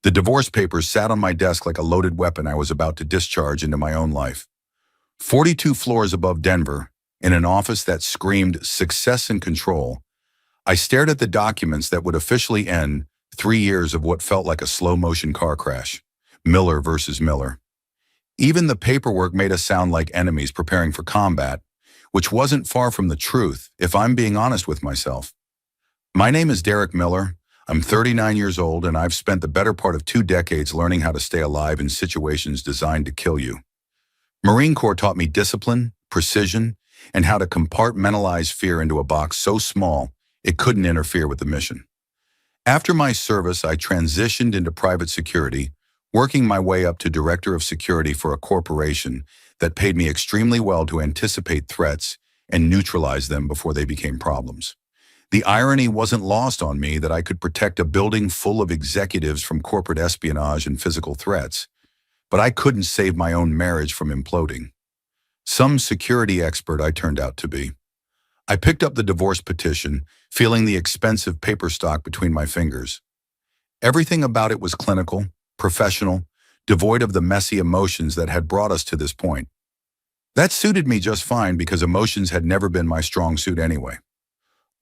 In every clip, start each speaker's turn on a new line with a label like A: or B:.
A: The divorce papers sat on my desk like a loaded weapon I was about to discharge into my own life. 42 floors above Denver, in an office that screamed success and control, I stared at the documents that would officially end 3 years of what felt like a slow-motion car crash. Miller versus Miller. Even the paperwork made us sound like enemies preparing for combat, which wasn't far from the truth, if I'm being honest with myself. My name is Derek Miller. I'm 39 years old, and I've spent the better part of 2 decades learning how to stay alive in situations designed to kill you. Marine Corps taught me discipline, precision, and how to compartmentalize fear into a box so small it couldn't interfere with the mission. After my service, I transitioned into private security, working my way up to director of security for a corporation that paid me extremely well to anticipate threats and neutralize them before they became problems. The irony wasn't lost on me that I could protect a building full of executives from corporate espionage and physical threats, but I couldn't save my own marriage from imploding. Some security expert I turned out to be. I picked up the divorce petition, feeling the expensive paper stock between my fingers. Everything about it was clinical, professional, devoid of the messy emotions that had brought us to this point. That suited me just fine because emotions had never been my strong suit anyway.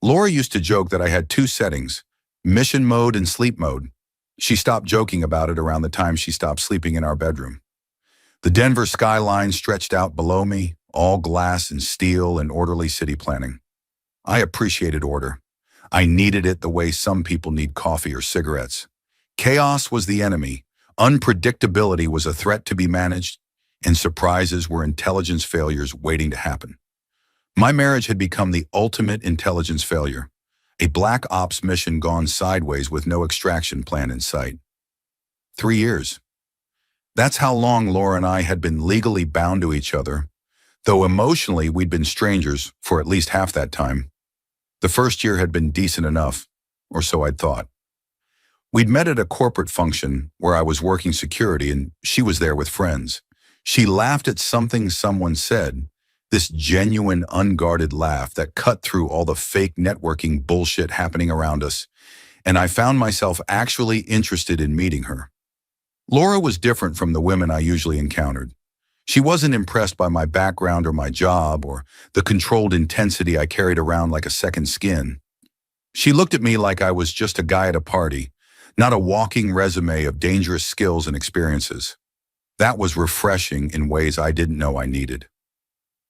A: Laura used to joke that I had 2 settings, mission mode and sleep mode. She stopped joking about it around the time she stopped sleeping in our bedroom. The Denver skyline stretched out below me, all glass and steel and orderly city planning. I appreciated order. I needed it the way some people need coffee or cigarettes. Chaos was the enemy, unpredictability was a threat to be managed, and surprises were intelligence failures waiting to happen. My marriage had become the ultimate intelligence failure, a black ops mission gone sideways with no extraction plan in sight. 3 years. That's how long Laura and I had been legally bound to each other, though emotionally we'd been strangers for at least half that time. The first year had been decent enough, or so I'd thought. We'd met at a corporate function where I was working security and she was there with friends. She laughed at something someone said, this genuine, unguarded laugh that cut through all the fake networking bullshit happening around us, and I found myself actually interested in meeting her. Laura was different from the women I usually encountered. She wasn't impressed by my background or my job or the controlled intensity I carried around like a second skin. She looked at me like I was just a guy at a party, not a walking resume of dangerous skills and experiences. That was refreshing in ways I didn't know I needed.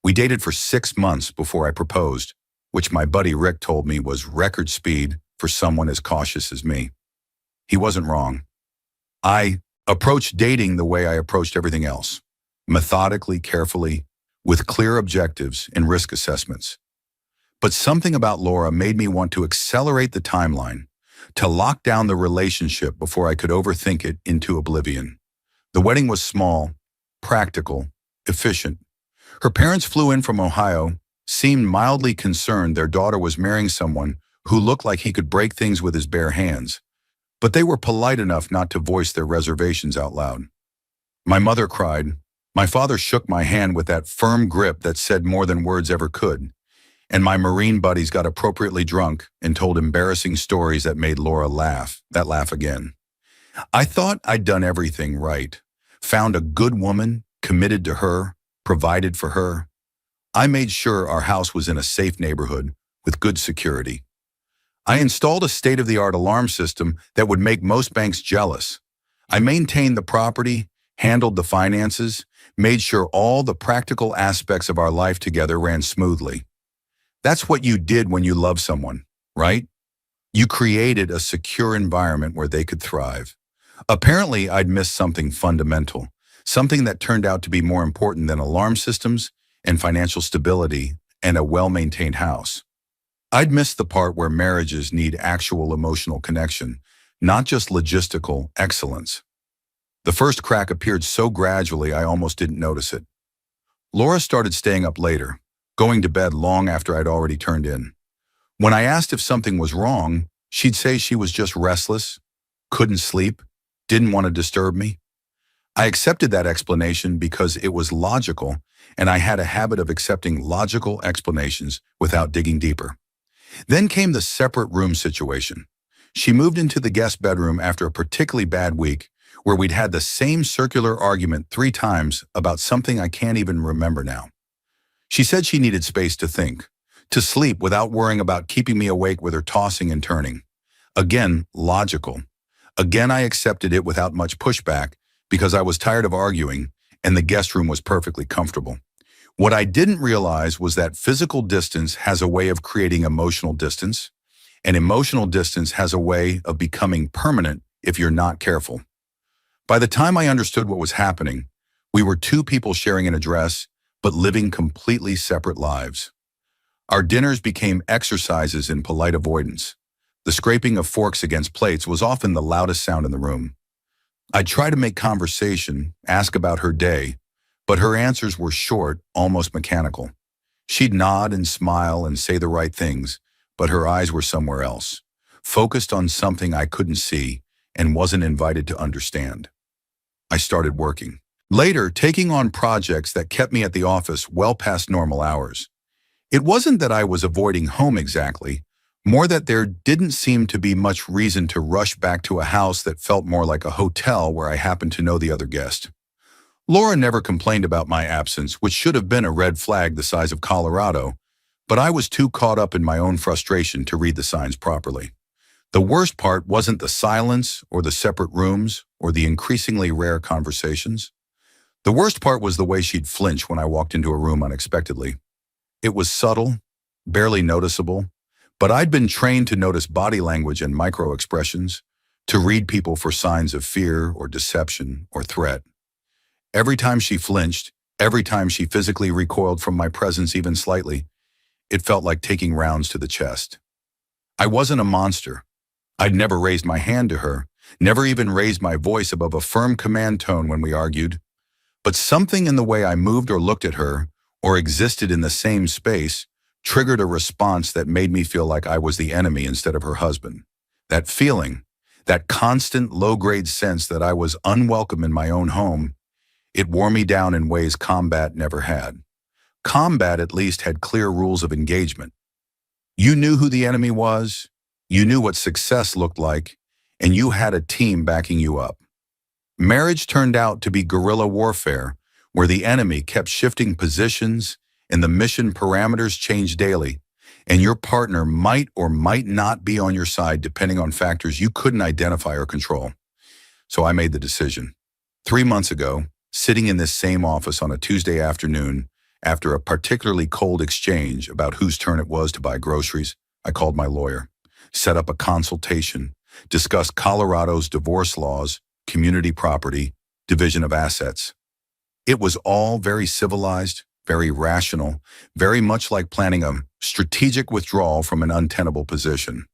A: We dated for 6 months before I proposed, which my buddy Rick told me was record speed for someone as cautious as me. He wasn't wrong. I approached dating the way I approached everything else, methodically, carefully, with clear objectives and risk assessments. But something about Laura made me want to accelerate the timeline, to lock down the relationship before I could overthink it into oblivion. The wedding was small, practical, efficient. Her parents flew in from Ohio, seemed mildly concerned their daughter was marrying someone who looked like he could break things with his bare hands, but they were polite enough not to voice their reservations out loud. My mother cried. My father shook my hand with that firm grip that said more than words ever could, and my Marine buddies got appropriately drunk and told embarrassing stories that made Laura laugh again. I thought I'd done everything right, found a good woman, committed to her, provided for her. I made sure our house was in a safe neighborhood with good security. I installed a state-of-the-art alarm system that would make most banks jealous. I maintained the property, handled the finances, made sure all the practical aspects of our life together ran smoothly. That's what you did when you love someone, right? You created a secure environment where they could thrive. Apparently, I'd missed something fundamental, something that turned out to be more important than alarm systems and financial stability and a well-maintained house. I'd missed the part where marriages need actual emotional connection, not just logistical excellence. The first crack appeared so gradually I almost didn't notice it. Laura started staying up later, going to bed long after I'd already turned in. When I asked if something was wrong, she'd say she was just restless, couldn't sleep, didn't want to disturb me. I accepted that explanation because it was logical, and I had a habit of accepting logical explanations without digging deeper. Then came the separate room situation. She moved into the guest bedroom after a particularly bad week where we'd had the same circular argument 3 times about something I can't even remember now. She said she needed space to think, to sleep without worrying about keeping me awake with her tossing and turning. Again, logical. Again, I accepted it without much pushback because I was tired of arguing and the guest room was perfectly comfortable. What I didn't realize was that physical distance has a way of creating emotional distance, and emotional distance has a way of becoming permanent if you're not careful. By the time I understood what was happening, we were 2 people sharing an address, but living completely separate lives. Our dinners became exercises in polite avoidance. The scraping of forks against plates was often the loudest sound in the room. I'd try to make conversation, ask about her day, but her answers were short, almost mechanical. She'd nod and smile and say the right things, but her eyes were somewhere else, focused on something I couldn't see and wasn't invited to understand. I started working. Later, taking on projects that kept me at the office well past normal hours. It wasn't that I was avoiding home exactly, more that there didn't seem to be much reason to rush back to a house that felt more like a hotel where I happened to know the other guest. Laura never complained about my absence, which should have been a red flag the size of Colorado, but I was too caught up in my own frustration to read the signs properly. The worst part wasn't the silence or the separate rooms or the increasingly rare conversations. The worst part was the way she'd flinch when I walked into a room unexpectedly. It was subtle, barely noticeable, but I'd been trained to notice body language and micro-expressions, to read people for signs of fear or deception or threat. Every time she flinched, every time she physically recoiled from my presence even slightly, it felt like taking rounds to the chest. I wasn't a monster. I'd never raised my hand to her, never even raised my voice above a firm command tone when we argued. But something in the way I moved or looked at her, or existed in the same space, triggered a response that made me feel like I was the enemy instead of her husband. That feeling, that constant low-grade sense that I was unwelcome in my own home, it wore me down in ways combat never had. Combat at least had clear rules of engagement. You knew who the enemy was, you knew what success looked like, and you had a team backing you up. Marriage turned out to be guerrilla warfare, where the enemy kept shifting positions and the mission parameters changed daily, and your partner might or might not be on your side depending on factors you couldn't identify or control. So I made the decision. 3 months ago, sitting in this same office on a Tuesday afternoon, after a particularly cold exchange about whose turn it was to buy groceries, I called my lawyer, set up a consultation, discussed Colorado's divorce laws, community property, division of assets. It was all very civilized, very rational, very much like planning a strategic withdrawal from an untenable position.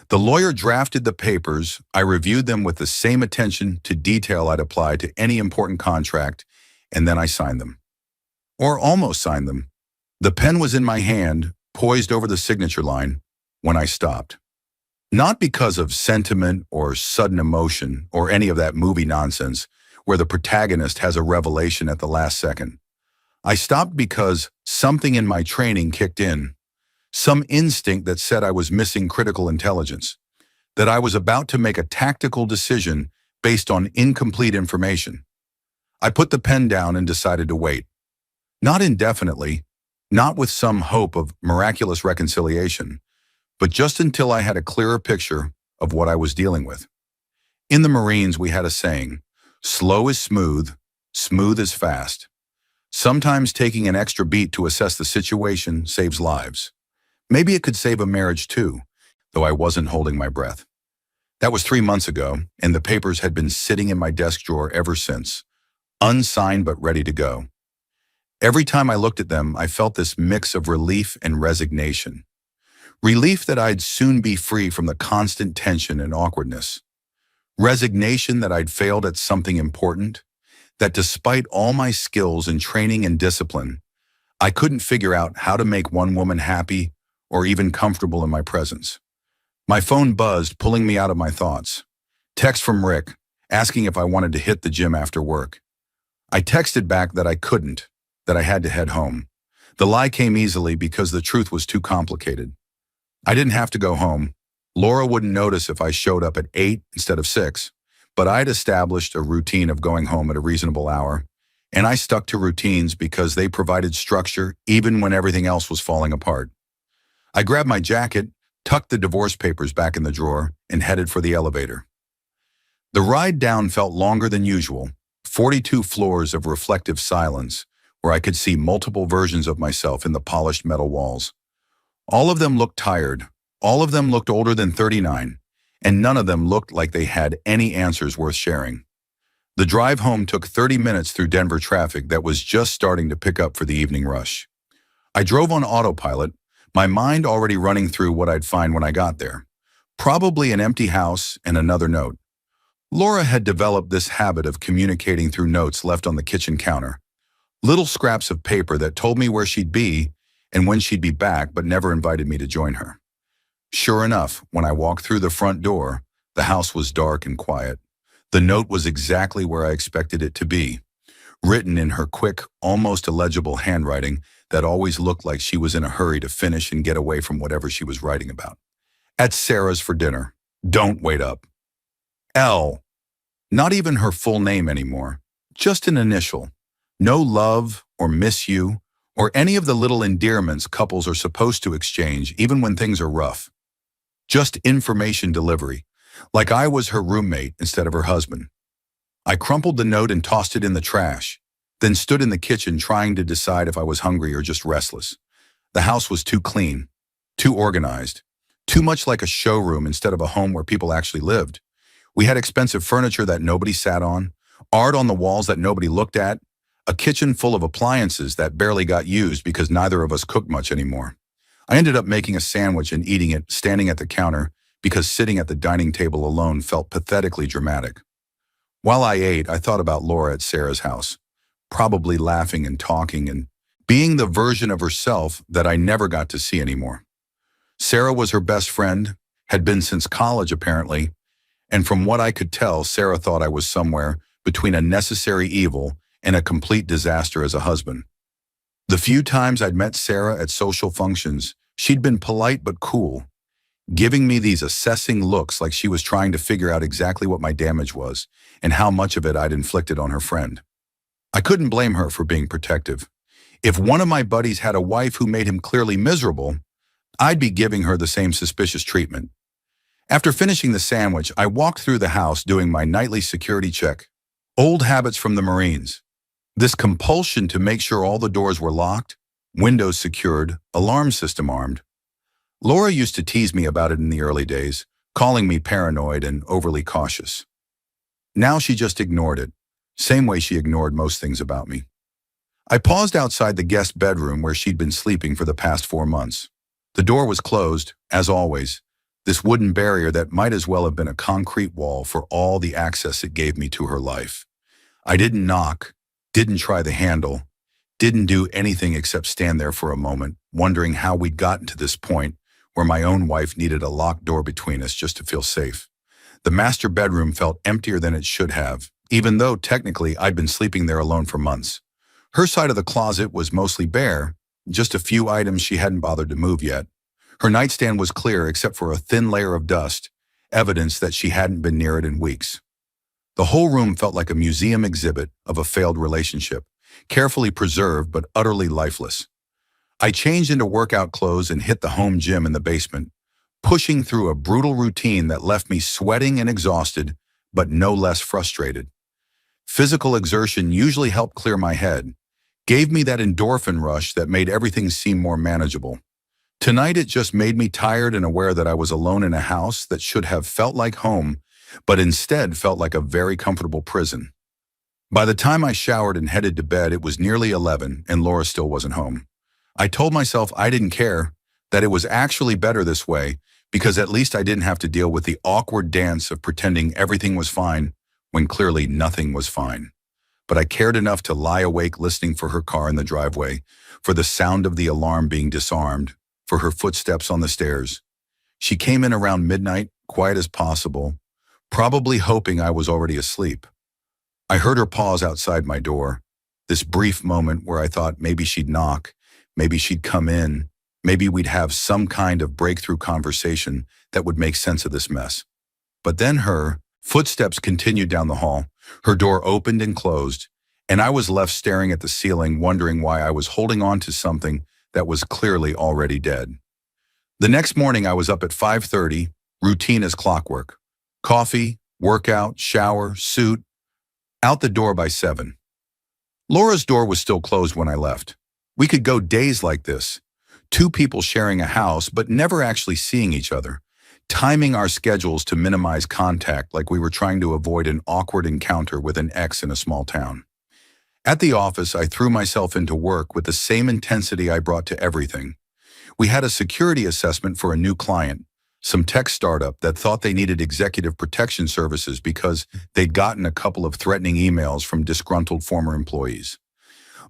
A: The lawyer drafted the papers. I reviewed them with the same attention to detail I'd apply to any important contract, and then I signed them. Or almost signed them. The pen was in my hand, poised over the signature line, when I stopped. Not because of sentiment or sudden emotion or any of that movie nonsense where the protagonist has a revelation at the last second. I stopped because something in my training kicked in. Some instinct that said I was missing critical intelligence, that I was about to make a tactical decision based on incomplete information. I put the pen down and decided to wait. Not indefinitely, not with some hope of miraculous reconciliation, but just until I had a clearer picture of what I was dealing with. In the Marines, we had a saying, slow is smooth, smooth is fast. Sometimes taking an extra beat to assess the situation saves lives. Maybe it could save a marriage too, though I wasn't holding my breath. That was 3 months ago, and the papers had been sitting in my desk drawer ever since, unsigned but ready to go. Every time I looked at them, I felt this mix of relief and resignation. Relief that I'd soon be free from the constant tension and awkwardness. Resignation that I'd failed at something important, that despite all my skills and training and discipline, I couldn't figure out how to make one woman happy or even comfortable in my presence. My phone buzzed, pulling me out of my thoughts. Text from Rick, asking if I wanted to hit the gym after work. I texted back that I couldn't, that I had to head home. The lie came easily because the truth was too complicated. I didn't have to go home. Laura wouldn't notice if I showed up at 8 instead of 6, but I'd established a routine of going home at a reasonable hour, and I stuck to routines because they provided structure even when everything else was falling apart. I grabbed my jacket, tucked the divorce papers back in the drawer, and headed for the elevator. The ride down felt longer than usual, 42 floors of reflective silence, where I could see multiple versions of myself in the polished metal walls. All of them looked tired, all of them looked older than 39, and none of them looked like they had any answers worth sharing. The drive home took 30 minutes through Denver traffic that was just starting to pick up for the evening rush. I drove on autopilot, my mind already running through what I'd find when I got there. Probably an empty house and another note. Laura had developed this habit of communicating through notes left on the kitchen counter. Little scraps of paper that told me where she'd be and when she'd be back, but never invited me to join her. Sure enough, when I walked through the front door, the house was dark and quiet. The note was exactly where I expected it to be, written in her quick, almost illegible handwriting that always looked like she was in a hurry to finish and get away from whatever she was writing about. At Sarah's for dinner. Don't wait up. L. Not even her full name anymore. Just an initial. No love or miss you or any of the little endearments couples are supposed to exchange even when things are rough. Just information delivery, like I was her roommate instead of her husband. I crumpled the note and tossed it in the trash, then stood in the kitchen trying to decide if I was hungry or just restless. The house was too clean, too organized, too much like a showroom instead of a home where people actually lived. We had expensive furniture that nobody sat on, art on the walls that nobody looked at, a kitchen full of appliances that barely got used because neither of us cooked much anymore. I ended up making a sandwich and eating it standing at the counter because sitting at the dining table alone felt pathetically dramatic. While I ate, I thought about Laura at Sarah's house, probably laughing and talking and being the version of herself that I never got to see anymore. Sarah was her best friend, had been since college apparently, and from what I could tell, Sarah thought I was somewhere between a necessary evil and a complete disaster as a husband. The few times I'd met Sarah at social functions, she'd been polite but cool, giving me these assessing looks like she was trying to figure out exactly what my damage was and how much of it I'd inflicted on her friend. I couldn't blame her for being protective. If one of my buddies had a wife who made him clearly miserable, I'd be giving her the same suspicious treatment. After finishing the sandwich, I walked through the house doing my nightly security check. Old habits from the Marines. This compulsion to make sure all the doors were locked, windows secured, alarm system armed. Laura used to tease me about it in the early days, calling me paranoid and overly cautious. Now she just ignored it, same way she ignored most things about me. I paused outside the guest bedroom where she'd been sleeping for the past 4 months. The door was closed, as always, this wooden barrier that might as well have been a concrete wall for all the access it gave me to her life. I didn't knock, didn't try the handle, didn't do anything except stand there for a moment, wondering how we'd gotten to this point where my own wife needed a locked door between us just to feel safe. The master bedroom felt emptier than it should have, even though technically I'd been sleeping there alone for months. Her side of the closet was mostly bare, just a few items she hadn't bothered to move yet. Her nightstand was clear except for a thin layer of dust, evidence that she hadn't been near it in weeks. The whole room felt like a museum exhibit of a failed relationship, carefully preserved but utterly lifeless. I changed into workout clothes and hit the home gym in the basement, pushing through a brutal routine that left me sweating and exhausted, but no less frustrated. Physical exertion usually helped clear my head, gave me that endorphin rush that made everything seem more manageable. Tonight it just made me tired and aware that I was alone in a house that should have felt like home, but instead felt like a very comfortable prison. By the time I showered and headed to bed, it was nearly 11 and Laura still wasn't home. I told myself I didn't care, that it was actually better this way, because at least I didn't have to deal with the awkward dance of pretending everything was fine when clearly nothing was fine. But I cared enough to lie awake listening for her car in the driveway, for the sound of the alarm being disarmed, for her footsteps on the stairs. She came in around midnight, quiet as possible, probably hoping I was already asleep. I heard her pause outside my door, this brief moment where I thought maybe she'd knock, maybe she'd come in, maybe we'd have some kind of breakthrough conversation that would make sense of this mess. But then her footsteps continued down the hall, her door opened and closed, and I was left staring at the ceiling, wondering why I was holding on to something that was clearly already dead. The next morning I was up at 5:30, routine as clockwork. Coffee, workout, shower, suit, out the door by 7. Laura's door was still closed when I left. We could go days like this. Two people sharing a house but never actually seeing each other, timing our schedules to minimize contact like we were trying to avoid an awkward encounter with an ex in a small town. At the office, I threw myself into work with the same intensity I brought to everything. We had a security assessment for a new client, some tech startup that thought they needed executive protection services because they'd gotten a couple of threatening emails from disgruntled former employees.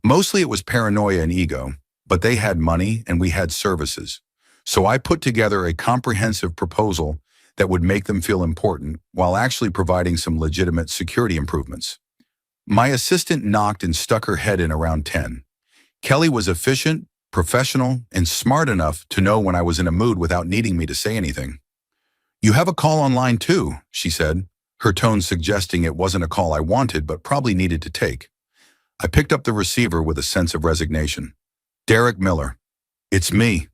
A: Mostly it was paranoia and ego, but they had money and we had services. So I put together a comprehensive proposal that would make them feel important while actually providing some legitimate security improvements. My assistant knocked and stuck her head in around 10. Kelly was efficient, professional, and smart enough to know when I was in a mood without needing me to say anything. "You have a call online too," she said, her tone suggesting it wasn't a call I wanted but probably needed to take. I picked up the receiver with a sense of resignation. "Derek Miller." "It's me."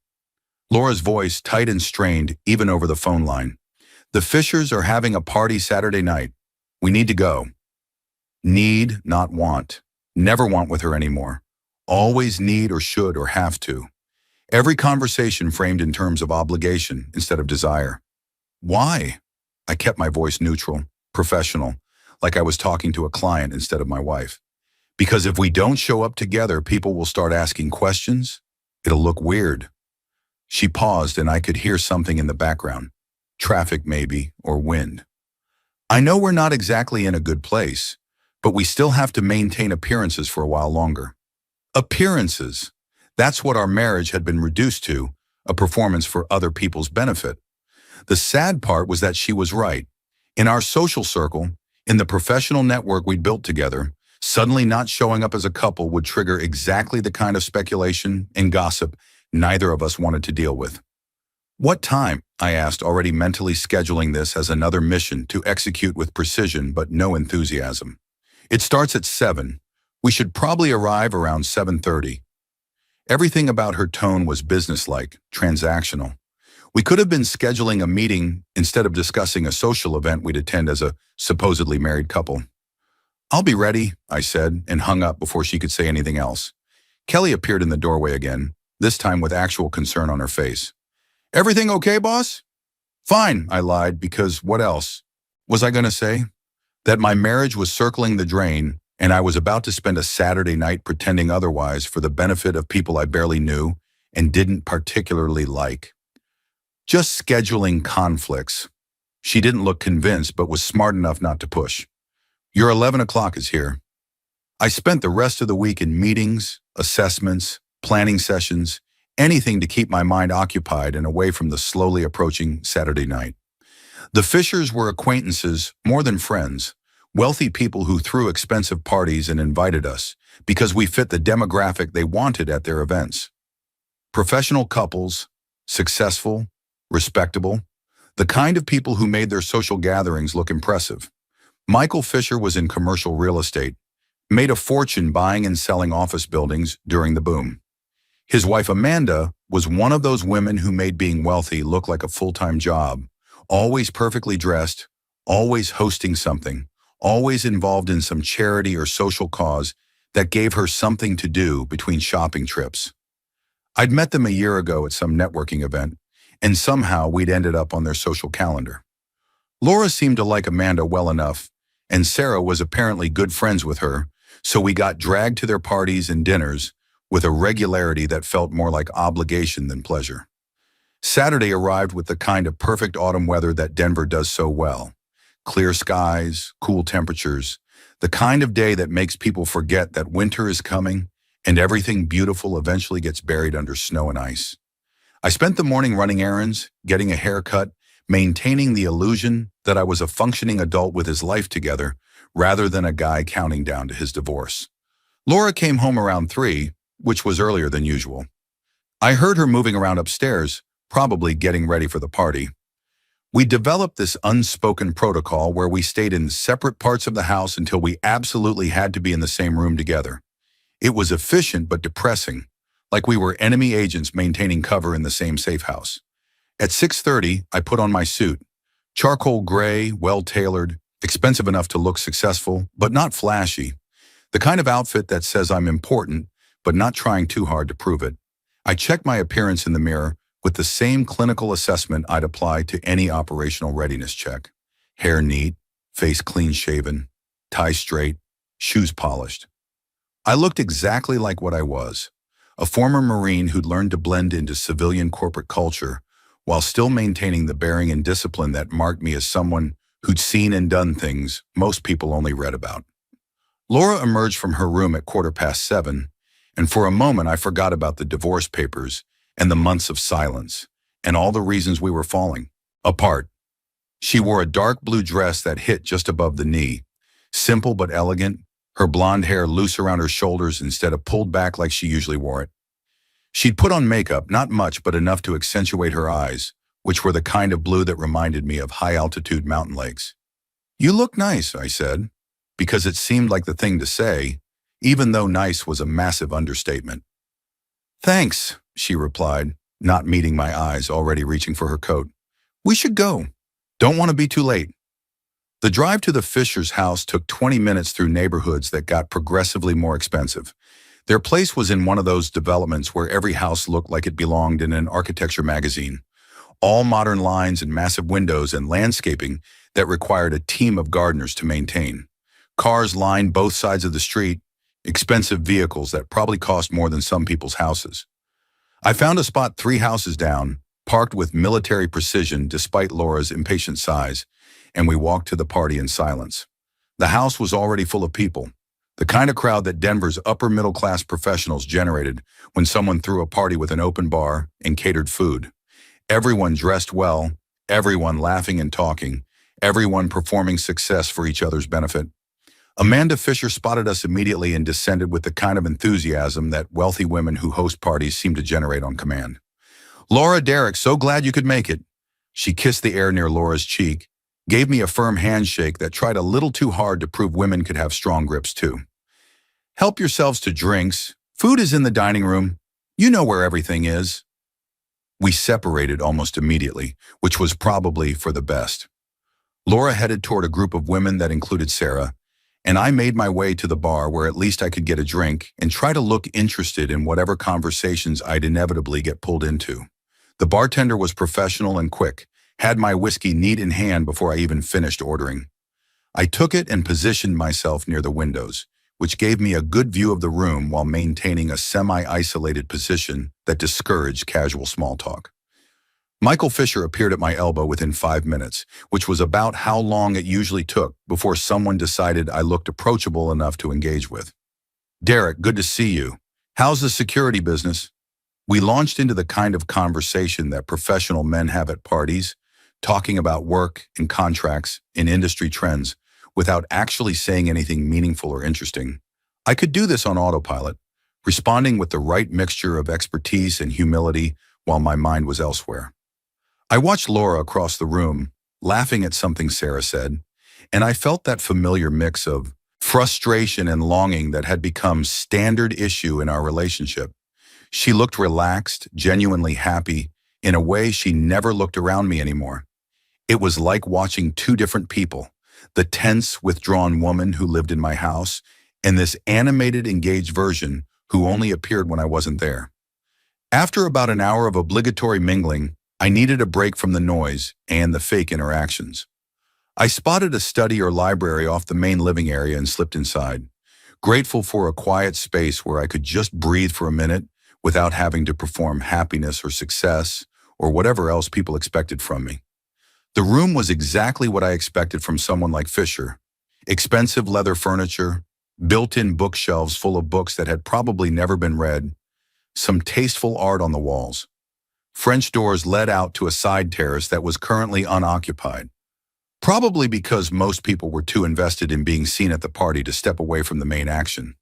A: Laura's voice tight and strained even over the phone line. "The Fishers are having a party Saturday night. We need to go." Need, not want. Never want with her anymore. Always need or should or have to. Every conversation framed in terms of obligation instead of desire. Why? I kept my voice neutral, professional, like I was talking to a client instead of my wife. Because if we don't show up together, people will start asking questions. It'll look weird. She paused and I could hear something in the background. Traffic maybe, or wind. "I know we're not exactly in a good place, but we still have to maintain appearances for a while longer." Appearances. That's what our marriage had been reduced to, a performance for other people's benefit. The sad part was that she was right. In our social circle, in the professional network we'd built together, suddenly not showing up as a couple would trigger exactly the kind of speculation and gossip neither of us wanted to deal with. "What time?" I asked, already mentally scheduling this as another mission to execute with precision but no enthusiasm. "It starts at 7. We should probably arrive around 7:30. Everything about her tone was businesslike, transactional. We could have been scheduling a meeting instead of discussing a social event we'd attend as a supposedly married couple. "I'll be ready," I said, and hung up before she could say anything else. Kelly appeared in the doorway again, this time with actual concern on her face. "Everything okay, boss?" "Fine," I lied, because what else was I going to say? That my marriage was circling the drain, and I was about to spend a Saturday night pretending otherwise for the benefit of people I barely knew and didn't particularly like. Just scheduling conflicts. She didn't look convinced, but was smart enough not to push. "Your 11 o'clock is here." I spent the rest of the week in meetings, assessments, planning sessions, anything to keep my mind occupied and away from the slowly approaching Saturday night. The Fishers were acquaintances more than friends, wealthy people who threw expensive parties and invited us because we fit the demographic they wanted at their events. Professional couples, successful, respectable, the kind of people who made their social gatherings look impressive. Michael Fisher was in commercial real estate, made a fortune buying and selling office buildings during the boom. His wife Amanda was one of those women who made being wealthy look like a full-time job, always perfectly dressed, always hosting something, always involved in some charity or social cause that gave her something to do between shopping trips. I'd met them a year ago at some networking event, and somehow we'd ended up on their social calendar. Laura seemed to like Amanda well enough, and Sarah was apparently good friends with her, so we got dragged to their parties and dinners with a regularity that felt more like obligation than pleasure. Saturday arrived with the kind of perfect autumn weather that Denver does so well. Clear skies, cool temperatures, the kind of day that makes people forget that winter is coming and everything beautiful eventually gets buried under snow and ice. I spent the morning running errands, getting a haircut, maintaining the illusion that I was a functioning adult with his life together rather than a guy counting down to his divorce. Laura came home around 3, which was earlier than usual. I heard her moving around upstairs, probably getting ready for the party. We developed this unspoken protocol where we stayed in separate parts of the house until we absolutely had to be in the same room together. It was efficient but depressing, like we were enemy agents maintaining cover in the same safe house. At 6:30, I put on my suit. Charcoal gray, well-tailored, expensive enough to look successful, but not flashy. The kind of outfit that says I'm important, but not trying too hard to prove it. I checked my appearance in the mirror with the same clinical assessment I'd apply to any operational readiness check. Hair neat, face clean-shaven, tie straight, shoes polished. I looked exactly like what I was, a former Marine who'd learned to blend into civilian corporate culture while still maintaining the bearing and discipline that marked me as someone who'd seen and done things most people only read about. Laura emerged from her room at 7:15, and for a moment I forgot about the divorce papers and the months of silence and all the reasons we were falling apart. She wore a dark blue dress that hit just above the knee, simple but elegant, her blonde hair loose around her shoulders instead of pulled back like she usually wore it. She'd put on makeup, not much but enough to accentuate her eyes, which were the kind of blue that reminded me of high-altitude mountain lakes. "You look nice," I said, because it seemed like the thing to say, even though nice was a massive understatement. "Thanks," she replied, not meeting my eyes, already reaching for her coat. "We should go. Don't want to be too late." The drive to the Fisher's house took 20 minutes through neighborhoods that got progressively more expensive. Their place was in one of those developments where every house looked like it belonged in an architecture magazine. All modern lines and massive windows and landscaping that required a team of gardeners to maintain. Cars lined both sides of the street, expensive vehicles that probably cost more than some people's houses. I found a spot 3 houses down, parked with military precision despite Laura's impatient size, and we walked to the party in silence. The house was already full of people, the kind of crowd that Denver's upper-middle-class professionals generated when someone threw a party with an open bar and catered food. Everyone dressed well, everyone laughing and talking, everyone performing success for each other's benefit. Amanda Fisher spotted us immediately and descended with the kind of enthusiasm that wealthy women who host parties seem to generate on command. "Laura, Derek, so glad you could make it." She kissed the air near Laura's cheek, gave me a firm handshake that tried a little too hard to prove women could have strong grips too. "Help yourselves to drinks. Food is in the dining room. You know where everything is." We separated almost immediately, which was probably for the best. Laura headed toward a group of women that included Sarah, and I made my way to the bar where at least I could get a drink and try to look interested in whatever conversations I'd inevitably get pulled into. The bartender was professional and quick, had my whiskey neat in hand before I even finished ordering. I took it and positioned myself near the windows, which gave me a good view of the room while maintaining a semi-isolated position that discouraged casual small talk. Michael Fisher appeared at my elbow within 5 minutes, which was about how long it usually took before someone decided I looked approachable enough to engage with. "Derek, good to see you. How's the security business?" We launched into the kind of conversation that professional men have at parties, talking about work and contracts and industry trends without actually saying anything meaningful or interesting. I could do this on autopilot, responding with the right mixture of expertise and humility while my mind was elsewhere. I watched Laura across the room, laughing at something Sarah said, and I felt that familiar mix of frustration and longing that had become standard issue in our relationship. She looked relaxed, genuinely happy, in a way she never looked around me anymore. It was like watching 2 different people, the tense, withdrawn woman who lived in my house, and this animated, engaged version who only appeared when I wasn't there. After about an hour of obligatory mingling, I needed a break from the noise and the fake interactions. I spotted a study or library off the main living area and slipped inside, grateful for a quiet space where I could just breathe for a minute without having to perform happiness or success or whatever else people expected from me. The room was exactly what I expected from someone like Fisher. Expensive leather furniture, built-in bookshelves full of books that had probably never been read, some tasteful art on the walls. French doors led out to a side terrace that was currently unoccupied, probably because most people were too invested in being seen at the party to step away from the main action.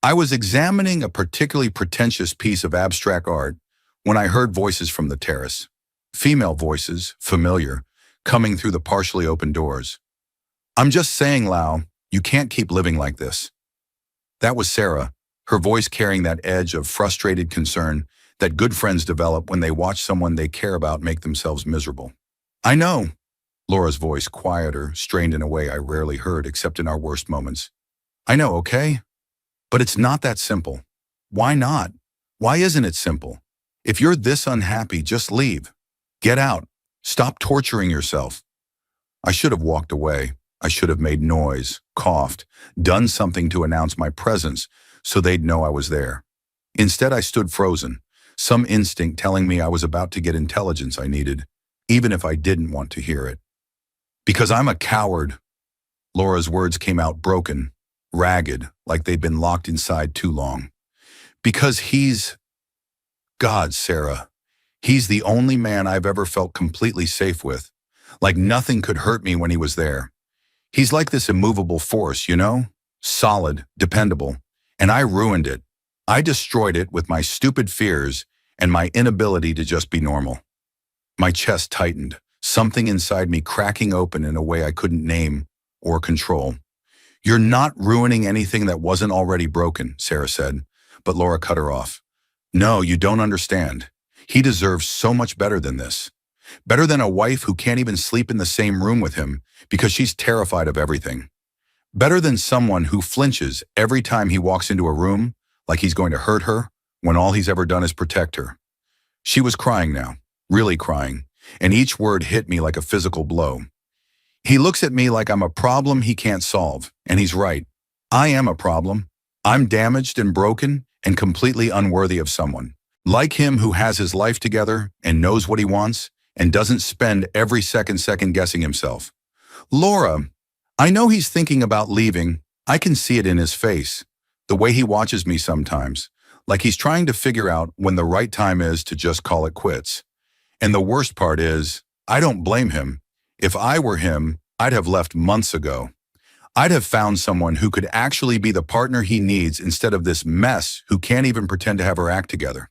A: I was examining a particularly pretentious piece of abstract art when I heard voices from the terrace. Female voices, familiar, coming through the partially open doors. I'm just saying, Lau, you can't keep living like this. That was Sarah, her voice carrying that edge of frustrated concern that good friends develop when they watch someone they care about make themselves miserable. I know, Laura's voice quieter, strained in a way I rarely heard except in our worst moments. I know, okay? But it's not that simple. Why not? Why isn't it simple? If you're this unhappy, just leave. Get out. Stop torturing yourself. I should have walked away. I should have made noise, coughed, done something to announce my presence so they'd know I was there. Instead, I stood frozen, some instinct telling me I was about to get intelligence I needed, even if I didn't want to hear it. Because I'm a coward. Laura's words came out broken, ragged, like they'd been locked inside too long. Because God, Sarah. He's the only man I've ever felt completely safe with. Like nothing could hurt me when he was there. He's like this immovable force, you know? Solid, dependable. And I ruined it. I destroyed it with my stupid fears and my inability to just be normal. My chest tightened, something inside me cracking open in a way I couldn't name or control. You're not ruining anything that wasn't already broken, Sarah said, but Laura cut her off. No, you don't understand. He deserves so much better than this. Better than a wife who can't even sleep in the same room with him because she's terrified of everything. Better than someone who flinches every time he walks into a room like he's going to hurt her when all he's ever done is protect her. She was crying now, really crying, and each word hit me like a physical blow. He looks at me like I'm a problem he can't solve, and he's right. I am a problem. I'm damaged and broken and completely unworthy of someone like him who has his life together and knows what he wants and doesn't spend every second guessing himself. Laura, I know he's thinking about leaving. I can see it in his face, the way he watches me sometimes, like he's trying to figure out when the right time is to just call it quits. And the worst part is, I don't blame him. If I were him, I'd have left months ago. I'd have found someone who could actually be the partner he needs instead of this mess who can't even pretend to have her act together.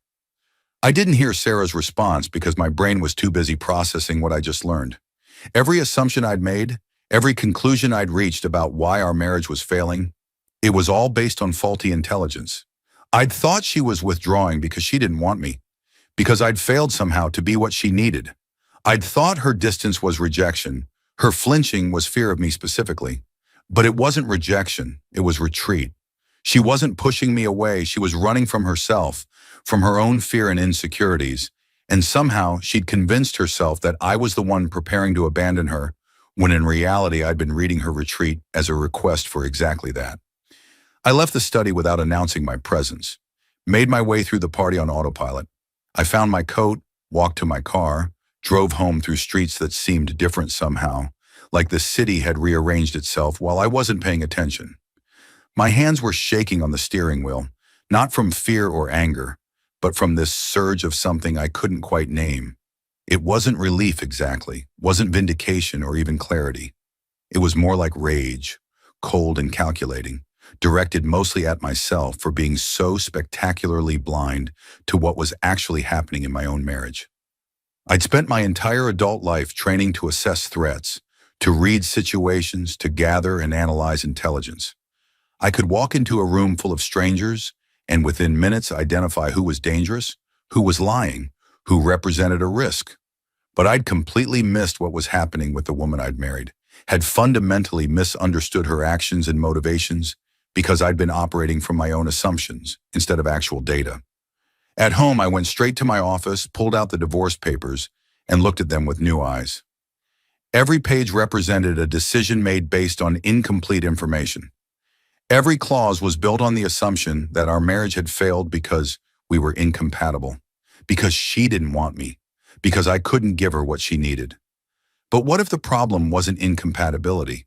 A: I didn't hear Sarah's response because my brain was too busy processing what I just learned. Every assumption I'd made, every conclusion I'd reached about why our marriage was failing, it was all based on faulty intelligence. I'd thought she was withdrawing because she didn't want me, because I'd failed somehow to be what she needed. I'd thought her distance was rejection, her flinching was fear of me specifically. But it wasn't rejection, it was retreat. She wasn't pushing me away, she was running from herself, from her own fear and insecurities, and somehow she'd convinced herself that I was the one preparing to abandon her, when in reality I'd been reading her retreat as a request for exactly that. I left the study without announcing my presence, made my way through the party on autopilot. I found my coat, walked to my car, drove home through streets that seemed different somehow, like the city had rearranged itself while I wasn't paying attention. My hands were shaking on the steering wheel, not from fear or anger, but from this surge of something I couldn't quite name. It wasn't relief exactly, wasn't vindication or even clarity. It was more like rage, cold and calculating, directed mostly at myself for being so spectacularly blind to what was actually happening in my own marriage. I'd spent my entire adult life training to assess threats, to read situations, to gather and analyze intelligence. I could walk into a room full of strangers and within minutes identify who was dangerous, who was lying, who represented a risk. But I'd completely missed what was happening with the woman I'd married, had fundamentally misunderstood her actions and motivations because I'd been operating from my own assumptions instead of actual data. At home, I went straight to my office, pulled out the divorce papers, and looked at them with new eyes. Every page represented a decision made based on incomplete information. Every clause was built on the assumption that our marriage had failed because we were incompatible, because she didn't want me, because I couldn't give her what she needed. But what if the problem wasn't incompatibility?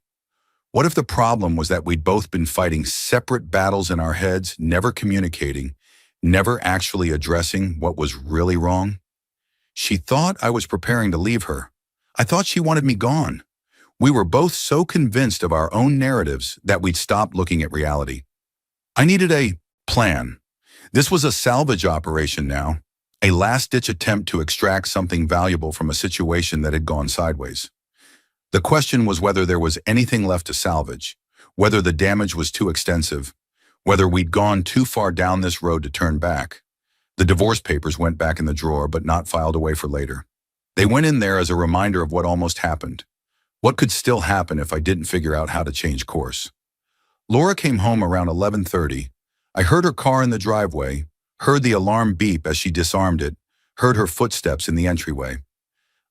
A: What if the problem was that we'd both been fighting separate battles in our heads, never communicating, never actually addressing what was really wrong? She thought I was preparing to leave her. I thought she wanted me gone. We were both so convinced of our own narratives that we'd stopped looking at reality. I needed a plan. This was a salvage operation now, a last-ditch attempt to extract something valuable from a situation that had gone sideways. The question was whether there was anything left to salvage, whether the damage was too extensive, whether we'd gone too far down this road to turn back. The divorce papers went back in the drawer, but not filed away for later. They went in there as a reminder of what almost happened. What could still happen if I didn't figure out how to change course? Laura came home around 11:30. I heard her car in the driveway, heard the alarm beep as she disarmed it, heard her footsteps in the entryway.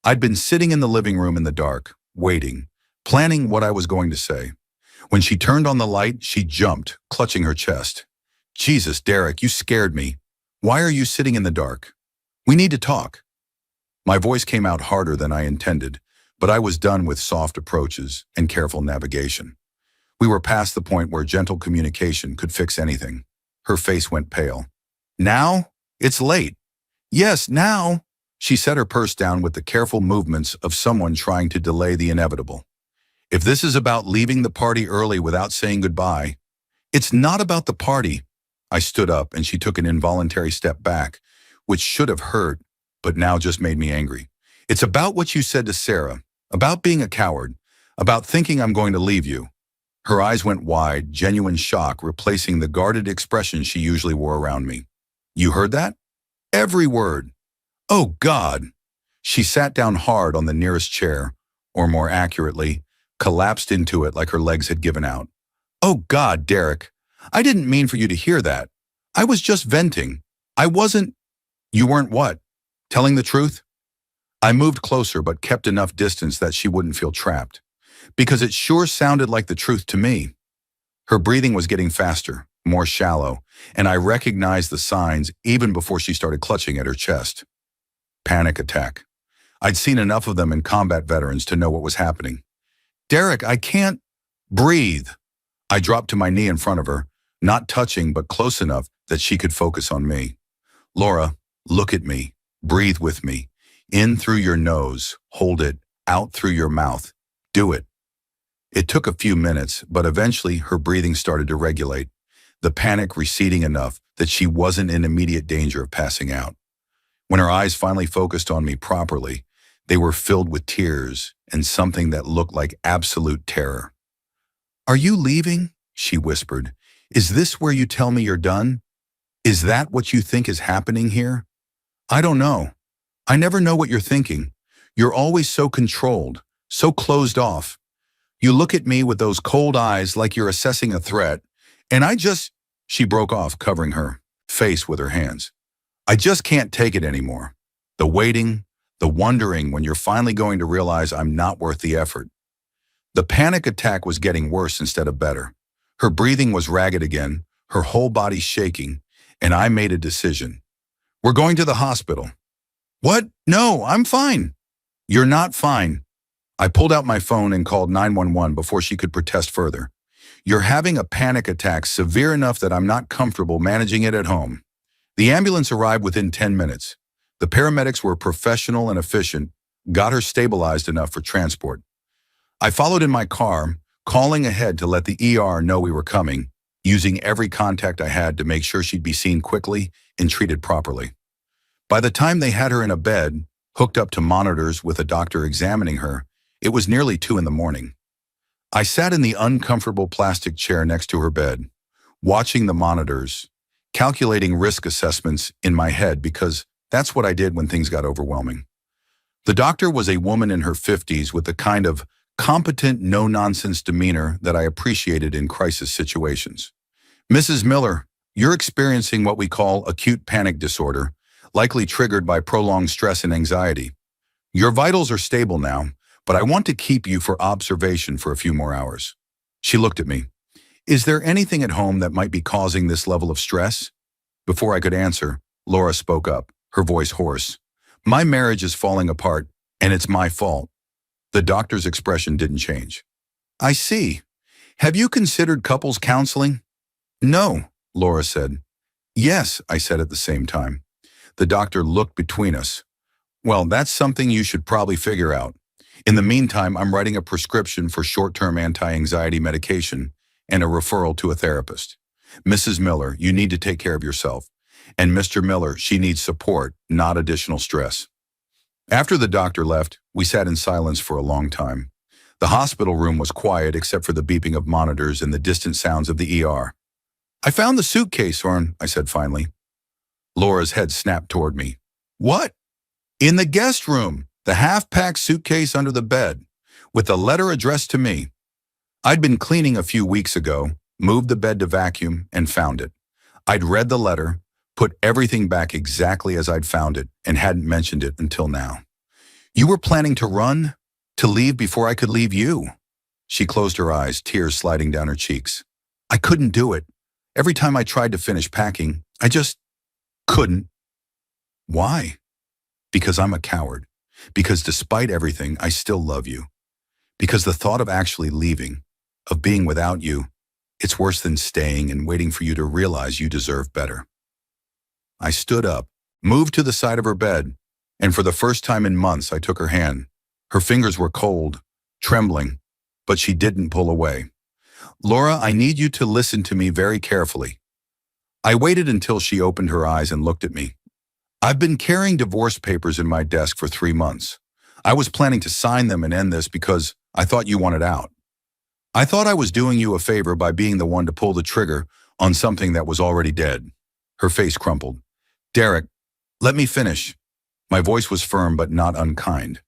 A: I'd been sitting in the living room in the dark, waiting, planning what I was going to say. When she turned on the light, she jumped, clutching her chest. "Jesus, Derek, you scared me. Why are you sitting in the dark? We need to talk." My voice came out harder than I intended, but I was done with soft approaches and careful navigation. We were past the point where gentle communication could fix anything. Her face went pale. "Now? It's late." "Yes, now." She set her purse down with the careful movements of someone trying to delay the inevitable. "If this is about leaving the party early without saying goodbye, it's not about the party." I stood up and she took an involuntary step back, which should have hurt, but now just made me angry. "It's about what you said to Sarah, about being a coward, about thinking I'm going to leave you." Her eyes went wide, genuine shock replacing the guarded expression she usually wore around me. "You heard that?" "Every word." "Oh, God." She sat down hard on the nearest chair, or more accurately, collapsed into it like her legs had given out. "Oh, God, Derek. I didn't mean for you to hear that. I was just venting. I wasn't—" "You weren't what? Telling the truth?" I moved closer but kept enough distance that she wouldn't feel trapped. Because it sure sounded like the truth to me. Her breathing was getting faster, more shallow, and I recognized the signs even before she started clutching at her chest. Panic attack. I'd seen enough of them in combat veterans to know what was happening. "Derek, I can't breathe." I dropped to my knee in front of her, not touching but close enough that she could focus on me. "Laura, look at me. Breathe with me. In through your nose. Hold it. Out through your mouth. Do it." It took a few minutes, but eventually her breathing started to regulate, the panic receding enough that she wasn't in immediate danger of passing out. When her eyes finally focused on me properly, they were filled with tears and something that looked like absolute terror. "Are you leaving?" she whispered. "Is this where you tell me you're done? Is that what you think is happening here?" "I don't know. I never know what you're thinking. You're always so controlled, so closed off. You look at me with those cold eyes like you're assessing a threat, and I just—" She broke off, covering her face with her hands. "I just can't take it anymore. The waiting, the wondering when you're finally going to realize I'm not worth the effort." The panic attack was getting worse instead of better. Her breathing was ragged again, her whole body shaking, and I made a decision. "We're going to the hospital." "What? No, I'm fine." "You're not fine." I pulled out my phone and called 911 before she could protest further. "You're having a panic attack severe enough that I'm not comfortable managing it at home." The ambulance arrived within 10 minutes. The paramedics were professional and efficient, got her stabilized enough for transport. I followed in my car, calling ahead to let the ER know we were coming, using every contact I had to make sure she'd be seen quickly and treated properly. By the time they had her in a bed, hooked up to monitors with a doctor examining her, it was nearly 2 in the morning. I sat in the uncomfortable plastic chair next to her bed, watching the monitors, calculating risk assessments in my head because that's what I did when things got overwhelming. The doctor was a woman in her 50s with the kind of competent, no-nonsense demeanor that I appreciated in crisis situations. "Mrs. Miller, you're experiencing what we call acute panic disorder, likely triggered by prolonged stress and anxiety. Your vitals are stable now, but I want to keep you for observation for a few more hours." She looked at me. "Is there anything at home that might be causing this level of stress?" Before I could answer, Laura spoke up, her voice hoarse. "My marriage is falling apart, and it's my fault." The doctor's expression didn't change. "I see. Have you considered couples counseling?" "No," Laura said. "Yes," I said at the same time. The doctor looked between us. "Well, that's something you should probably figure out. In the meantime, I'm writing a prescription for short-term anti-anxiety medication and a referral to a therapist. Mrs. Miller, you need to take care of yourself. And Mr. Miller, she needs support, not additional stress." After the doctor left, we sat in silence for a long time. The hospital room was quiet except for the beeping of monitors and the distant sounds of the ER. I found the suitcase, Horn, I said finally. Laura's head snapped toward me. What? In the guest room, the half-packed suitcase under the bed, with a letter addressed to me. I'd been cleaning a few weeks ago, moved the bed to vacuum, and found it. I'd read the letter, put everything back exactly as I'd found it, and hadn't mentioned it until now. You were planning to run? To leave before I could leave you? She closed her eyes, tears sliding down her cheeks. I couldn't do it. Every time I tried to finish packing, I just couldn't. Why? Because I'm a coward. Because despite everything, I still love you. Because the thought of actually leaving, of being without you, it's worse than staying and waiting for you to realize you deserve better. I stood up, moved to the side of her bed, and for the first time in months, I took her hand. Her fingers were cold, trembling, but she didn't pull away. Laura, I need you to listen to me very carefully. I waited until she opened her eyes and looked at me. I've been carrying divorce papers in my desk for 3 months. I was planning to sign them and end this because I thought you wanted out. I thought I was doing you a favor by being the one to pull the trigger on something that was already dead. Her face crumpled. Derek, let me finish. My voice was firm but not unkind.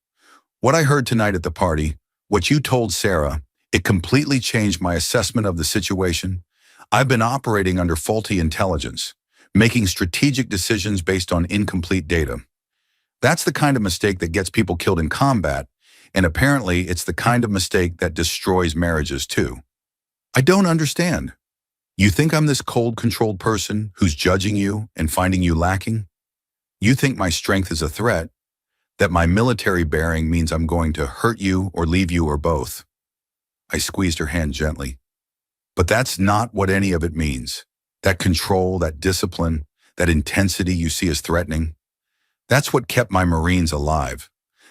A: What I heard tonight at the party, what you told Sarah, it completely changed my assessment of the situation. I've been operating under faulty intelligence, making strategic decisions based on incomplete data. That's the kind of mistake that gets people killed in combat, and apparently it's the kind of mistake that destroys marriages too. I don't understand. You think I'm this cold, controlled person who's judging you and finding you lacking? You think my strength is a threat, that my military bearing means I'm going to hurt you or leave you or both. I squeezed her hand gently. But that's not what any of it means. That control, that discipline, that intensity you see as threatening, that's what kept my Marines alive.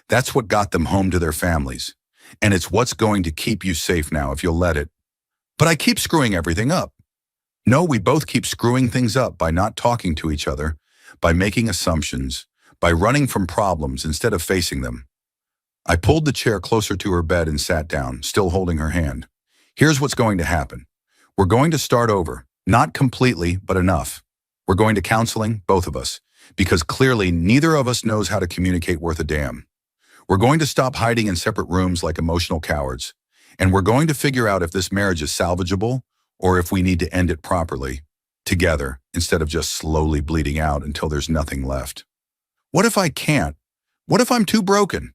A: That's what got them home to their families. And it's what's going to keep you safe now if you'll let it. But I keep screwing everything up. No, we both keep screwing things up by not talking to each other, by making assumptions, by running from problems instead of facing them. I pulled the chair closer to her bed and sat down, still holding her hand. Here's what's going to happen. We're going to start over, not completely, but enough. We're going to counseling, both of us, because clearly neither of us knows how to communicate worth a damn. We're going to stop hiding in separate rooms like emotional cowards, and we're going to figure out if this marriage is salvageable or if we need to end it properly, together, instead of just slowly bleeding out until there's nothing left. What if I can't? What if I'm too broken?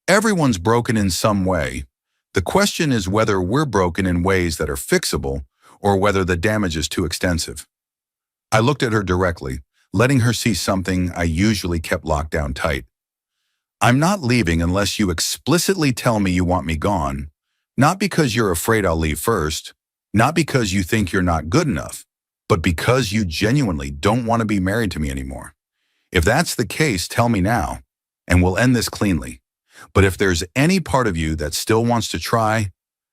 A: Everyone's broken in some way. The question is whether we're broken in ways that are fixable or whether the damage is too extensive. I looked at her directly, letting her see something I usually kept locked down tight. I'm not leaving unless you explicitly tell me you want me gone, not because you're afraid I'll leave first, not because you think you're not good enough, but because you genuinely don't want to be married to me anymore. If that's the case, tell me now, and we'll end this cleanly. But if there's any part of you that still wants to try,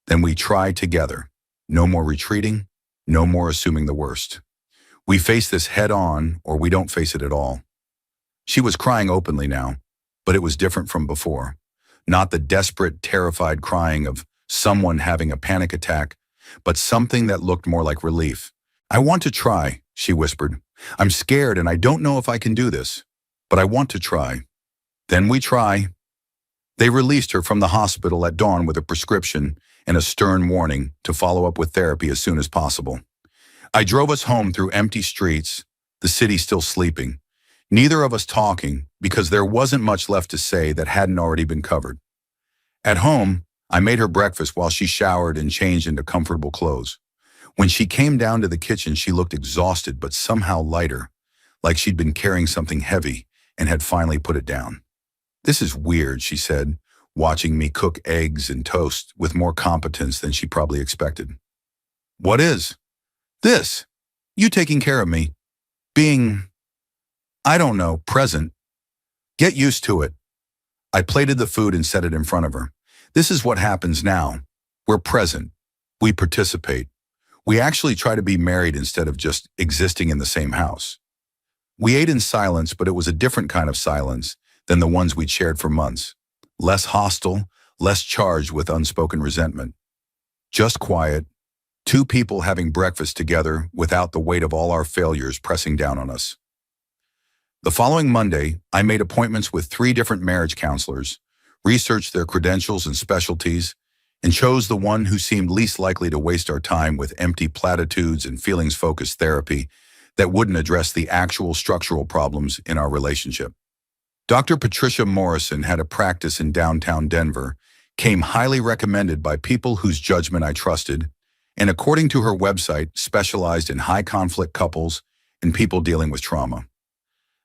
A: then we try together. No more retreating, no more assuming the worst. We face this head on, or we don't face it at all. She was crying openly now, but it was different from before. Not the desperate, terrified crying of someone having a panic attack, but something that looked more like relief. I want to try, she whispered. I'm scared and I don't know if I can do this, but I want to try. Then we try. They released her from the hospital at dawn with a prescription and a stern warning to follow up with therapy as soon as possible. I drove us home through empty streets, the city still sleeping, neither of us talking because there wasn't much left to say that hadn't already been covered. At home, I made her breakfast while she showered and changed into comfortable clothes. When she came down to the kitchen, she looked exhausted but somehow lighter, like she'd been carrying something heavy and had finally put it down. This is weird, she said, watching me cook eggs and toast with more competence than she probably expected. What is? This. You taking care of me. Being, I don't know, present. Get used to it. I plated the food and set it in front of her. This is what happens now. We're present. We participate. We actually try to be married instead of just existing in the same house. We ate in silence, but it was a different kind of silence than the ones we'd shared for months. Less hostile, less charged with unspoken resentment. Just quiet, two people having breakfast together without the weight of all our failures pressing down on us. The following Monday, I made appointments with 3 different marriage counselors, researched their credentials and specialties, and chose the one who seemed least likely to waste our time with empty platitudes and feelings-focused therapy that wouldn't address the actual structural problems in our relationship. Dr. Patricia Morrison had a practice in downtown Denver, came highly recommended by people whose judgment I trusted, and according to her website, specialized in high-conflict couples and people dealing with trauma.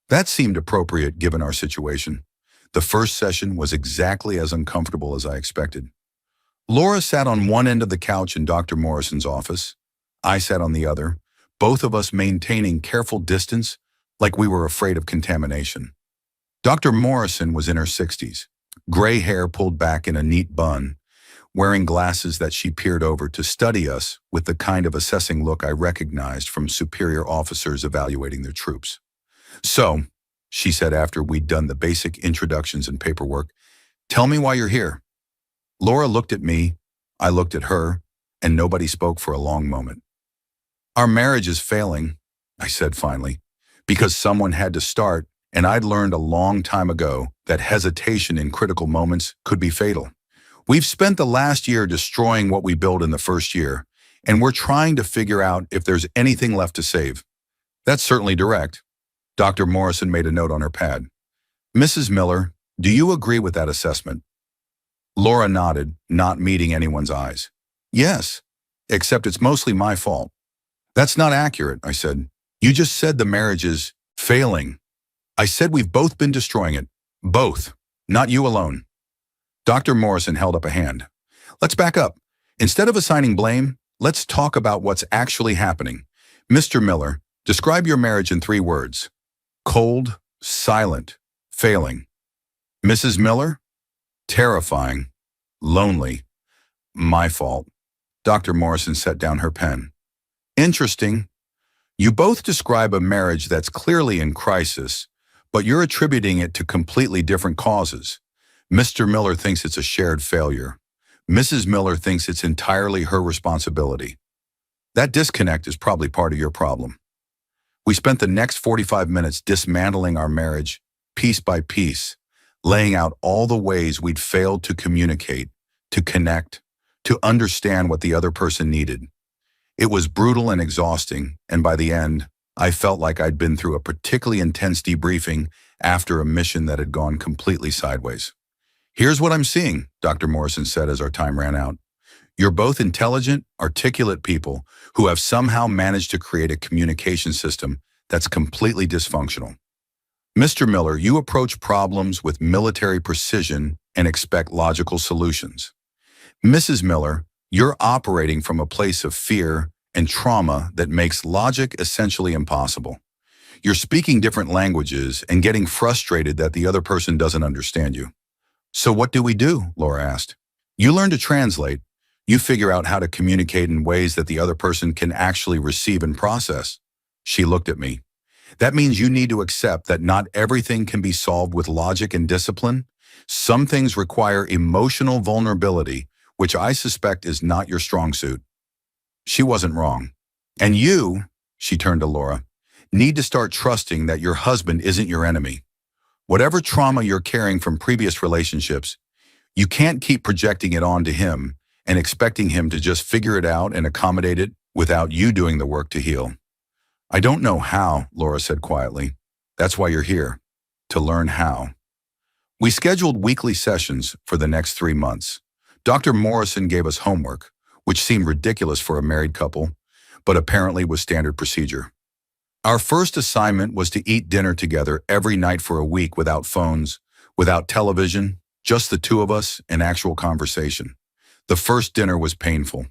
A: That seemed appropriate given our situation. The first session was exactly as uncomfortable as I expected. Laura sat on one end of the couch in Dr. Morrison's office. I sat on the other, both of us maintaining careful distance like we were afraid of contamination. Dr. Morrison was in her 60s, gray hair pulled back in a neat bun, wearing glasses that she peered over to study us with the kind of assessing look I recognized from superior officers evaluating their troops. "So," she said after we'd done the basic introductions and paperwork, "tell me why you're here." Laura looked at me, I looked at her, and nobody spoke for a long moment. "Our marriage is failing," I said finally, because someone had to start, and I'd learned a long time ago that hesitation in critical moments could be fatal. "We've spent the last year destroying what we built in the first year, and we're trying to figure out if there's anything left to save." "That's certainly direct." Dr. Morrison made a note on her pad. "Mrs. Miller, do you agree with that assessment?" Laura nodded, not meeting anyone's eyes. "Yes, except it's mostly my fault." "That's not accurate," I said. "You just said the marriage is failing." "I said we've both been destroying it. Both. Not you alone." Dr. Morrison held up a hand. "Let's back up. Instead of assigning blame, let's talk about what's actually happening. Mr. Miller, describe your marriage in 3 words. Cold, silent, failing. Mrs. Miller? Terrifying, lonely, my fault." Dr. Morrison set down her pen. "Interesting. You both describe a marriage that's clearly in crisis, but you're attributing it to completely different causes. Mr. Miller thinks it's a shared failure. Mrs. Miller thinks it's entirely her responsibility. That disconnect is probably part of your problem." We spent the next 45 minutes dismantling our marriage, piece by piece, laying out all the ways we'd failed to communicate, to connect, to understand what the other person needed. It was brutal and exhausting, and by the end, I felt like I'd been through a particularly intense debriefing after a mission that had gone completely sideways. "Here's what I'm seeing," Dr. Morrison said as our time ran out. "You're both intelligent, articulate people who have somehow managed to create a communication system that's completely dysfunctional. Mr. Miller, you approach problems with military precision and expect logical solutions. Mrs. Miller, you're operating from a place of fear and trauma that makes logic essentially impossible. You're speaking different languages and getting frustrated that the other person doesn't understand you." "So what do we do?" Laura asked. "You learn to translate. You figure out how to communicate in ways that the other person can actually receive and process." She looked at me. "That means you need to accept that not everything can be solved with logic and discipline. Some things require emotional vulnerability, which I suspect is not your strong suit." She wasn't wrong. "And you," she turned to Laura, "need to start trusting that your husband isn't your enemy. Whatever trauma you're carrying from previous relationships, you can't keep projecting it onto him and expecting him to just figure it out and accommodate it without you doing the work to heal." "I don't know how," Laura said quietly. "That's why you're here, to learn how." We scheduled weekly sessions for the next 3 months. Dr. Morrison gave us homework, which seemed ridiculous for a married couple, but apparently was standard procedure. Our first assignment was to eat dinner together every night for a week without phones, without television, just the 2 of us and actual conversation. The first dinner was painful.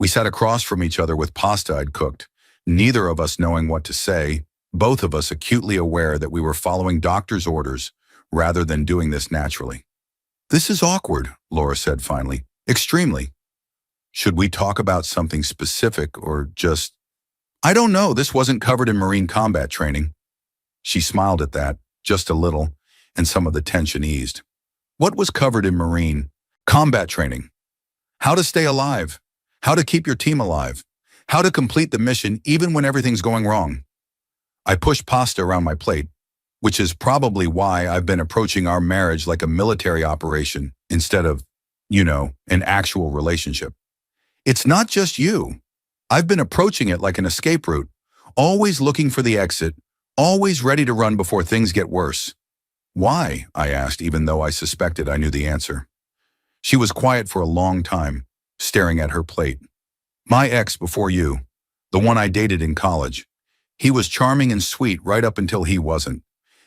A: We sat across from each other with pasta I'd cooked, neither of us knowing what to say, both of us acutely aware that we were following doctor's orders rather than doing this naturally. "This is awkward," Laura said finally. "Extremely. Should we talk about something specific or just—" "I don't know, this wasn't covered in Marine combat training." She smiled at that, just a little, and some of the tension eased. "What was covered in Marine?" Combat training. How to stay alive. How to keep your team alive. How to complete the mission even when everything's going wrong. I push pasta around my plate, which is probably why I've been approaching our marriage like a military operation instead of, an actual relationship. It's not just you. I've been approaching it like an escape route, always looking for the exit, always ready to run before things get worse. Why? I asked, even though I suspected I knew the answer. She was quiet for a long time, staring at her plate. My ex before you, the one I dated in college. He was charming and sweet right up until he wasn't.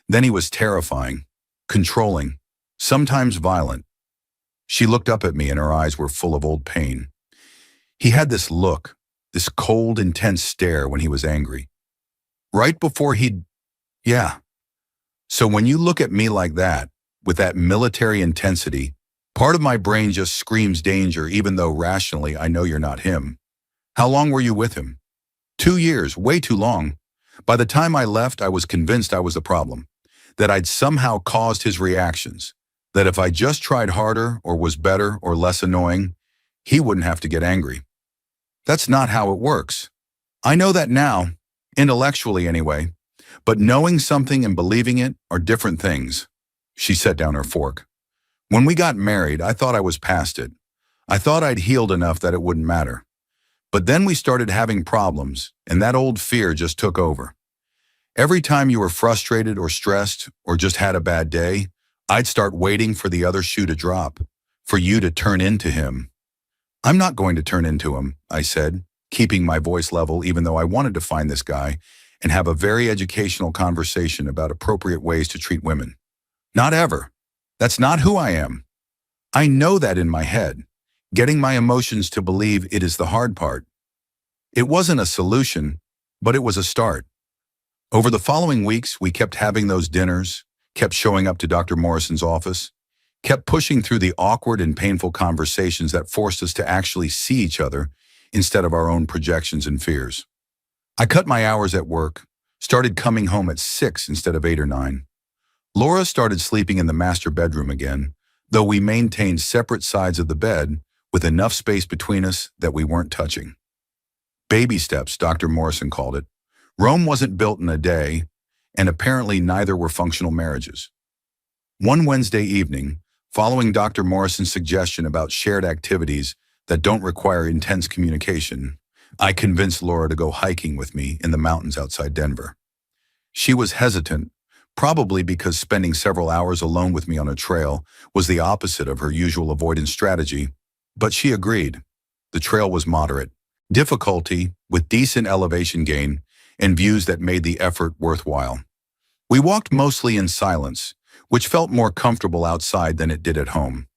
A: Then he was terrifying, controlling, sometimes violent. She looked up at me and her eyes were full of old pain. He had this look, this cold, intense stare when he was angry. Right before yeah. So when you look at me like that, with that military intensity, part of my brain just screams danger even though rationally I know you're not him. How long were you with him? 2 years, way too long. By the time I left, I was convinced I was the problem, that I'd somehow caused his reactions, that if I just tried harder or was better or less annoying, he wouldn't have to get angry. That's not how it works. I know that now, intellectually anyway, but knowing something and believing it are different things. She set down her fork. When we got married, I thought I was past it. I thought I'd healed enough that it wouldn't matter. But then we started having problems, and that old fear just took over. Every time you were frustrated or stressed or just had a bad day, I'd start waiting for the other shoe to drop, for you to turn into him. I'm not going to turn into him, I said, keeping my voice level even though I wanted to find this guy and have a very educational conversation about appropriate ways to treat women. Not ever. That's not who I am. I know that in my head. Getting my emotions to believe it is the hard part. It wasn't a solution, but it was a start. Over the following weeks, we kept having those dinners, kept showing up to Dr. Morrison's office, kept pushing through the awkward and painful conversations that forced us to actually see each other instead of our own projections and fears. I cut my hours at work, started coming home at 6 instead of 8 or 9. Laura started sleeping in the master bedroom again, though we maintained separate sides of the bed with enough space between us that we weren't touching. Baby steps, Dr. Morrison called it. Rome wasn't built in a day, and apparently neither were functional marriages. One Wednesday evening, following Dr. Morrison's suggestion about shared activities that don't require intense communication, I convinced Laura to go hiking with me in the mountains outside Denver. She was hesitant, probably because spending several hours alone with me on a trail was the opposite of her usual avoidance strategy, but she agreed. The trail was moderate, difficulty with decent elevation gain, and views that made the effort worthwhile. We walked mostly in silence, which felt more comfortable outside than it did at home.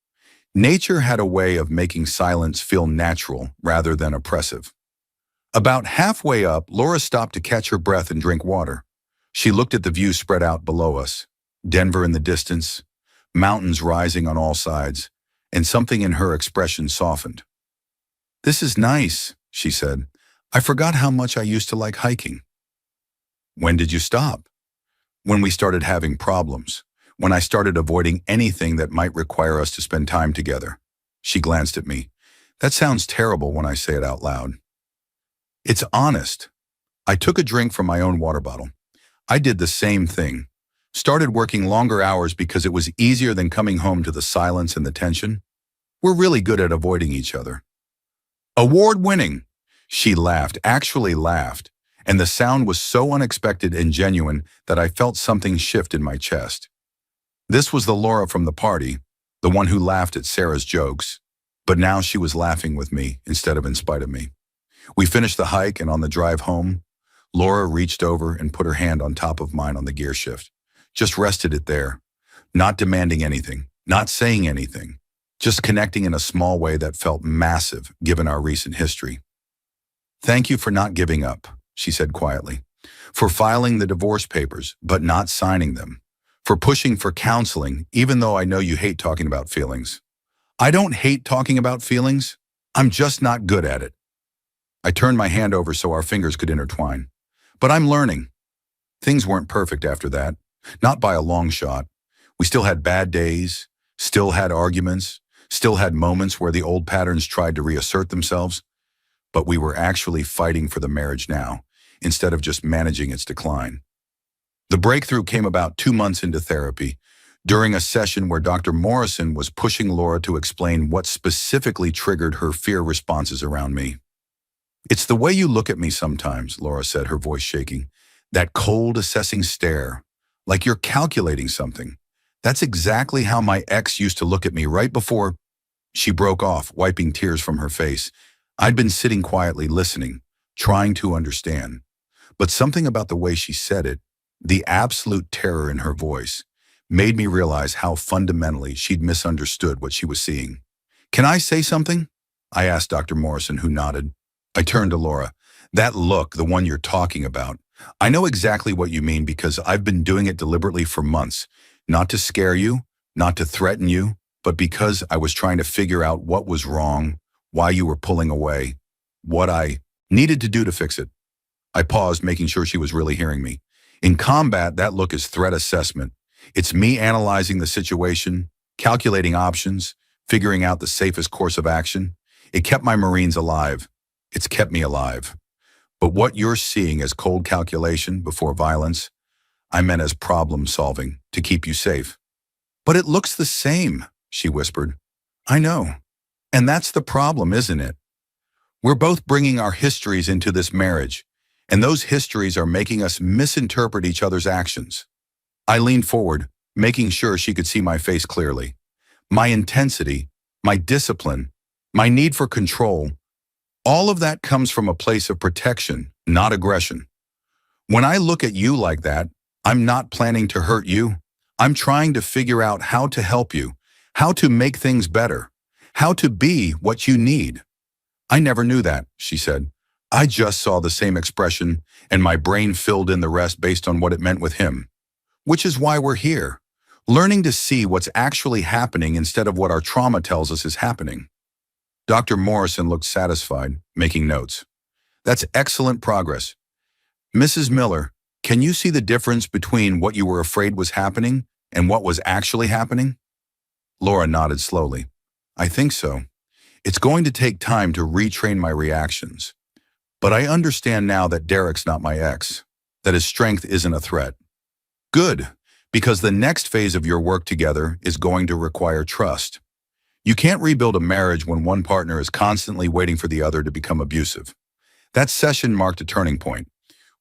A: Nature had a way of making silence feel natural rather than oppressive. About halfway up, Laura stopped to catch her breath and drink water. She looked at the view spread out below us, Denver in the distance, mountains rising on all sides, and something in her expression softened. "This is nice," she said. "I forgot how much I used to like hiking." "When did you stop?" "When we started having problems. When I started avoiding anything that might require us to spend time together." She glanced at me. "That sounds terrible when I say it out loud." "It's honest." I took a drink from my own water bottle. I did the same thing. Started working longer hours because it was easier than coming home to the silence and the tension. We're really good at avoiding each other. "Award-winning." She laughed, actually laughed, and the sound was so unexpected and genuine that I felt something shift in my chest. This was the Laura from the party, the one who laughed at Sarah's jokes, but now she was laughing with me instead of in spite of me. We finished the hike, and on the drive home, Laura reached over and put her hand on top of mine on the gear shift. Just rested it there, not demanding anything, not saying anything, just connecting in a small way that felt massive given our recent history. "Thank you for not giving up," she said quietly, "for filing the divorce papers but not signing them, for pushing for counseling even though I know you hate talking about feelings." "I don't hate talking about feelings. I'm just not good at it." I turned my hand over so our fingers could intertwine. "But I'm learning." Things weren't perfect after that, not by a long shot. We still had bad days, still had arguments, Still had moments where the old patterns tried to reassert themselves, but we were actually fighting for the marriage now, instead of just managing its decline. The breakthrough came about 2 months into therapy, during a session where Dr. Morrison was pushing Laura to explain what specifically triggered her fear responses around me. "It's the way you look at me sometimes," Laura said, her voice shaking. "That cold, assessing stare, like you're calculating something. That's exactly how my ex used to look at me right before—" She broke off, wiping tears from her face. I'd been sitting quietly listening, trying to understand. But something about the way she said it, the absolute terror in her voice, made me realize how fundamentally she'd misunderstood what she was seeing. "Can I say something?" I asked Dr. Morrison, who nodded. I turned to Laura. "That look, the one you're talking about, I know exactly what you mean because I've been doing it deliberately for months. Not to scare you, not to threaten you, but because I was trying to figure out what was wrong, why you were pulling away, what I needed to do to fix it." I paused, making sure she was really hearing me. "In combat, that look is threat assessment. It's me analyzing the situation, calculating options, figuring out the safest course of action. It kept my Marines alive. It's kept me alive. But what you're seeing as cold calculation before violence, I meant as problem solving to keep you safe." "But it looks the same," she whispered. "I know. And that's the problem, isn't it? We're both bringing our histories into this marriage, and those histories are making us misinterpret each other's actions." I leaned forward, making sure she could see my face clearly. My intensity, my discipline, my need for control, all of that comes from a place of protection, not aggression. When I look at you like that, I'm not planning to hurt you. I'm trying to figure out how to help you, how to make things better, how to be what you need. "I never knew that," she said. "I just saw the same expression, and my brain filled in the rest based on what it meant with him. Which is why we're here, learning to see what's actually happening instead of what our trauma tells us is happening." Dr. Morrison looked satisfied, making notes. "That's excellent progress. Mrs. Miller, can you see the difference between what you were afraid was happening and what was actually happening?" Laura nodded slowly. "I think so. It's going to take time to retrain my reactions. But I understand now that Derek's not my ex, that his strength isn't a threat." "Good, because the next phase of your work together is going to require trust. You can't rebuild a marriage when one partner is constantly waiting for the other to become abusive." That session marked a turning point.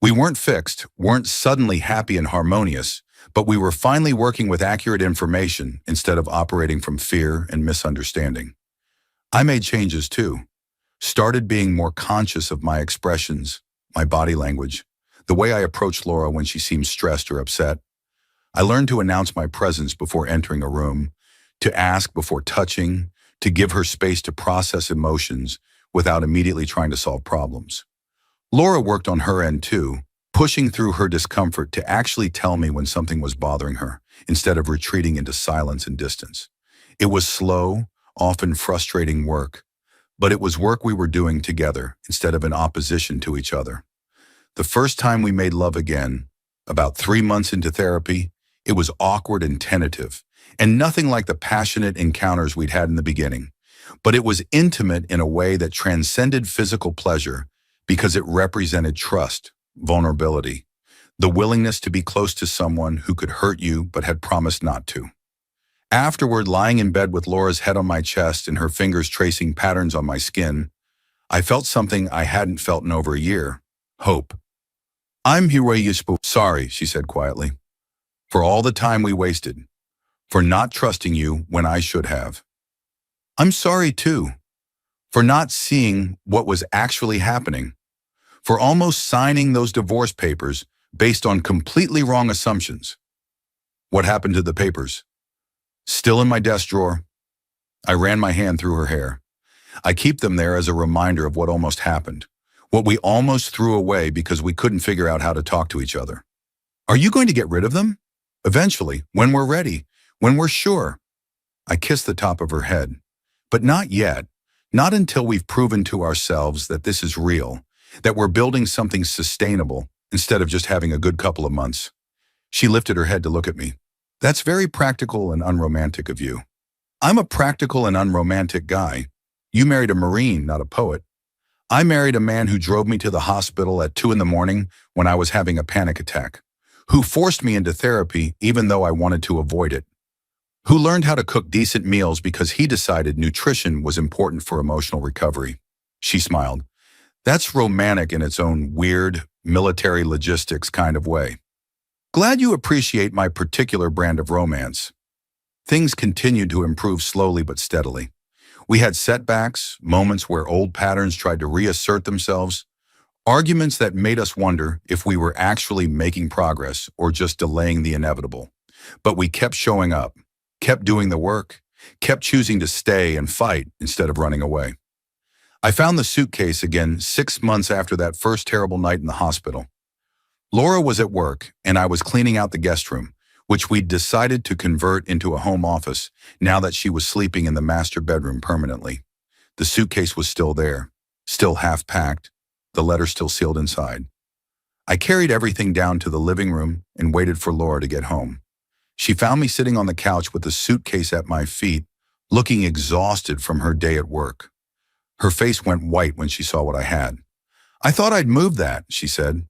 A: We weren't fixed, weren't suddenly happy and harmonious, but we were finally working with accurate information instead of operating from fear and misunderstanding. I made changes too. Started being more conscious of my expressions, my body language, the way I approached Laura when she seemed stressed or upset. I learned to announce my presence before entering a room, to ask before touching, to give her space to process emotions without immediately trying to solve problems. Laura worked on her end too, pushing through her discomfort to actually tell me when something was bothering her, instead of retreating into silence and distance. It was slow, often frustrating work, but it was work we were doing together instead of in opposition to each other. The first time we made love again, about 3 months into therapy, it was awkward and tentative, and nothing like the passionate encounters we'd had in the beginning. But it was intimate in a way that transcended physical pleasure because it represented trust, vulnerability, the willingness to be close to someone who could hurt you but had promised not to. Afterward, lying in bed with Laura's head on my chest and her fingers tracing patterns on my skin, I felt something I hadn't felt in over a year: hope. "I'm sorry," she said quietly, "for all the time we wasted, for not trusting you when I should have. I'm sorry too, for not seeing what was actually happening, for almost signing those divorce papers based on completely wrong assumptions." "What happened to the papers?" "Still in my desk drawer." I ran my hand through her hair. "I keep them there as a reminder of what almost happened, what we almost threw away because we couldn't figure out how to talk to each other." "Are you going to get rid of them?" "Eventually, when we're ready, when we're sure." I kissed the top of her head. "But not yet. Not until we've proven to ourselves that this is real, that we're building something sustainable instead of just having a good couple of months." She lifted her head to look at me. "That's very practical and unromantic of you." I'm a practical and unromantic guy. You married a Marine, not a poet. I married a man who drove me to the hospital at 2 in the morning when I was having a panic attack, who forced me into therapy even though I wanted to avoid it, who learned how to cook decent meals because he decided nutrition was important for emotional recovery. She smiled. That's romantic in its own weird, military logistics kind of way. Glad you appreciate my particular brand of romance. Things continued to improve slowly but steadily. We had setbacks, moments where old patterns tried to reassert themselves, arguments that made us wonder if we were actually making progress or just delaying the inevitable. But we kept showing up, kept doing the work, kept choosing to stay and fight instead of running away. I found the suitcase again 6 months after that first terrible night in the hospital. Laura was at work, and I was cleaning out the guest room, which we'd decided to convert into a home office now that she was sleeping in the master bedroom permanently. The suitcase was still there, still half-packed, the letter still sealed inside. I carried everything down to the living room and waited for Laura to get home. She found me sitting on the couch with the suitcase at my feet, looking exhausted from her day at work. Her face went white when she saw what I had. "I thought I'd moved that," she said.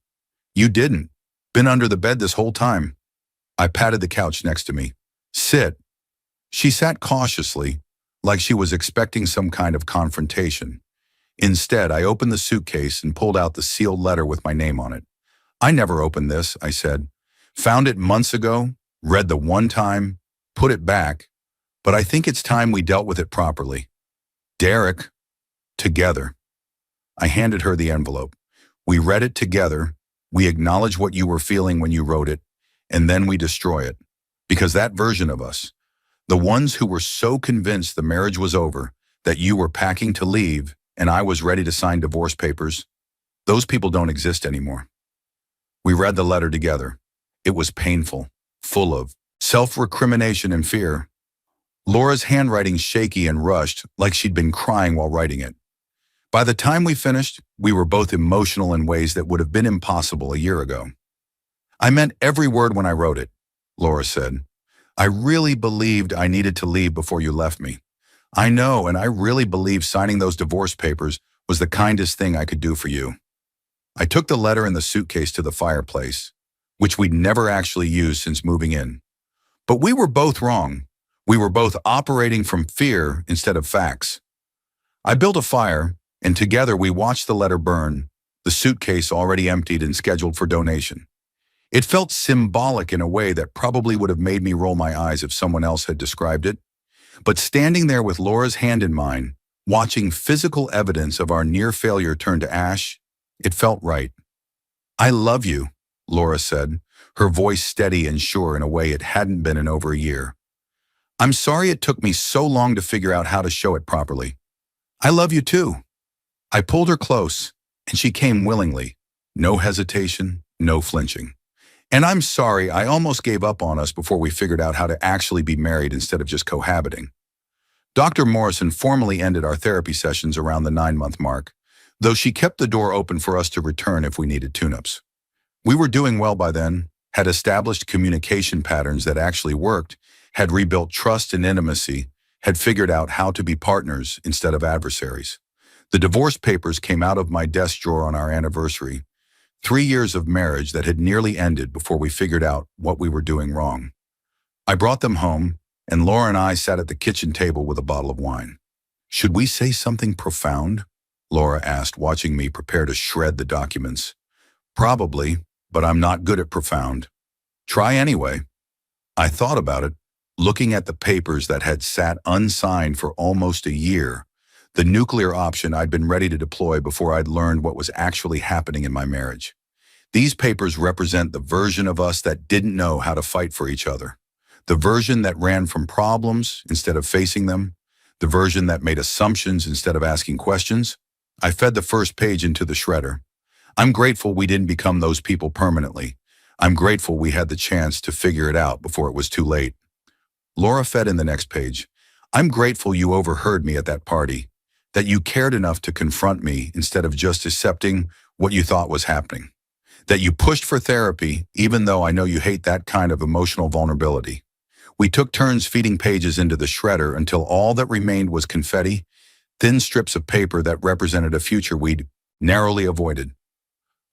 A: "You didn't. Been under the bed this whole time." I patted the couch next to me. "Sit." She sat cautiously, like she was expecting some kind of confrontation. Instead, I opened the suitcase and pulled out the sealed letter with my name on it. "I never opened this," I said. "Found it months ago, read the one time, put it back, but I think it's time we dealt with it properly. Derek, together." I handed her the envelope. "We read it together, we acknowledge what you were feeling when you wrote it, and then we destroy it. Because that version of us, the ones who were so convinced the marriage was over, that you were packing to leave, and I was ready to sign divorce papers, those people don't exist anymore." We read the letter together. It was painful, full of self-recrimination and fear. Laura's handwriting shaky and rushed, like she'd been crying while writing it. By the time we finished, we were both emotional in ways that would have been impossible a year ago. "I meant every word when I wrote it," Laura said. "I really believed I needed to leave before you left me. I know, and I really believe signing those divorce papers was the kindest thing I could do for you." I took the letter and the suitcase to the fireplace, which we'd never actually used since moving in. But we were both wrong. We were both operating from fear instead of facts. I built a fire, and together we watched the letter burn, the suitcase already emptied and scheduled for donation. It felt symbolic in a way that probably would have made me roll my eyes if someone else had described it. But standing there with Laura's hand in mine, watching physical evidence of our near failure turn to ash, it felt right. "I love you," Laura said, her voice steady and sure in a way it hadn't been in over a year. "I'm sorry it took me so long to figure out how to show it properly. I love you too." I pulled her close, and she came willingly. No hesitation, no flinching. "And I'm sorry I almost gave up on us before we figured out how to actually be married instead of just cohabiting." Dr. Morrison formally ended our therapy sessions around the 9-month mark, though she kept the door open for us to return if we needed tune-ups. We were doing well by then, had established communication patterns that actually worked, had rebuilt trust and intimacy, had figured out how to be partners instead of adversaries. The divorce papers came out of my desk drawer on our anniversary, 3 years of marriage that had nearly ended before we figured out what we were doing wrong. I brought them home, and Laura and I sat at the kitchen table with a bottle of wine. "Should we say something profound?" Laura asked, watching me prepare to shred the documents. "Probably, but I'm not good at profound. Try anyway." I thought about it, looking at the papers that had sat unsigned for almost a year, the nuclear option I'd been ready to deploy before I'd learned what was actually happening in my marriage. These papers represent the version of us that didn't know how to fight for each other, the version that ran from problems instead of facing them, the version that made assumptions instead of asking questions. I fed the first page into the shredder. I'm grateful we didn't become those people permanently. I'm grateful we had the chance to figure it out before it was too late. Laura fed in the next page. "I'm grateful you overheard me at that party, that you cared enough to confront me instead of just accepting what you thought was happening, that you pushed for therapy even though I know you hate that kind of emotional vulnerability. We took turns feeding pages into the shredder until all that remained was confetti, thin strips of paper that represented a future we'd narrowly avoided.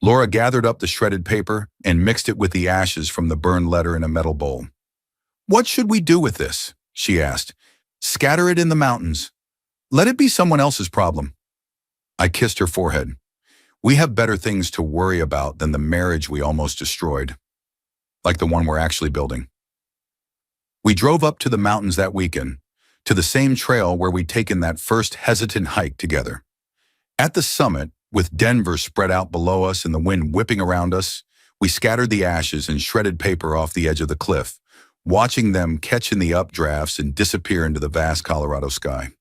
A: Laura gathered up the shredded paper and mixed it with the ashes from the burned letter in a metal bowl. "What should we do with this?" she asked. "Scatter it in the mountains. Let it be someone else's problem." I kissed her forehead. "We have better things to worry about than the marriage we almost destroyed, like the one we're actually building." We drove up to the mountains that weekend, to the same trail where we'd taken that first hesitant hike together. At the summit, with Denver spread out below us and the wind whipping around us, we scattered the ashes and shredded paper off the edge of the cliff, watching them catch in the updrafts and disappear into the vast Colorado sky.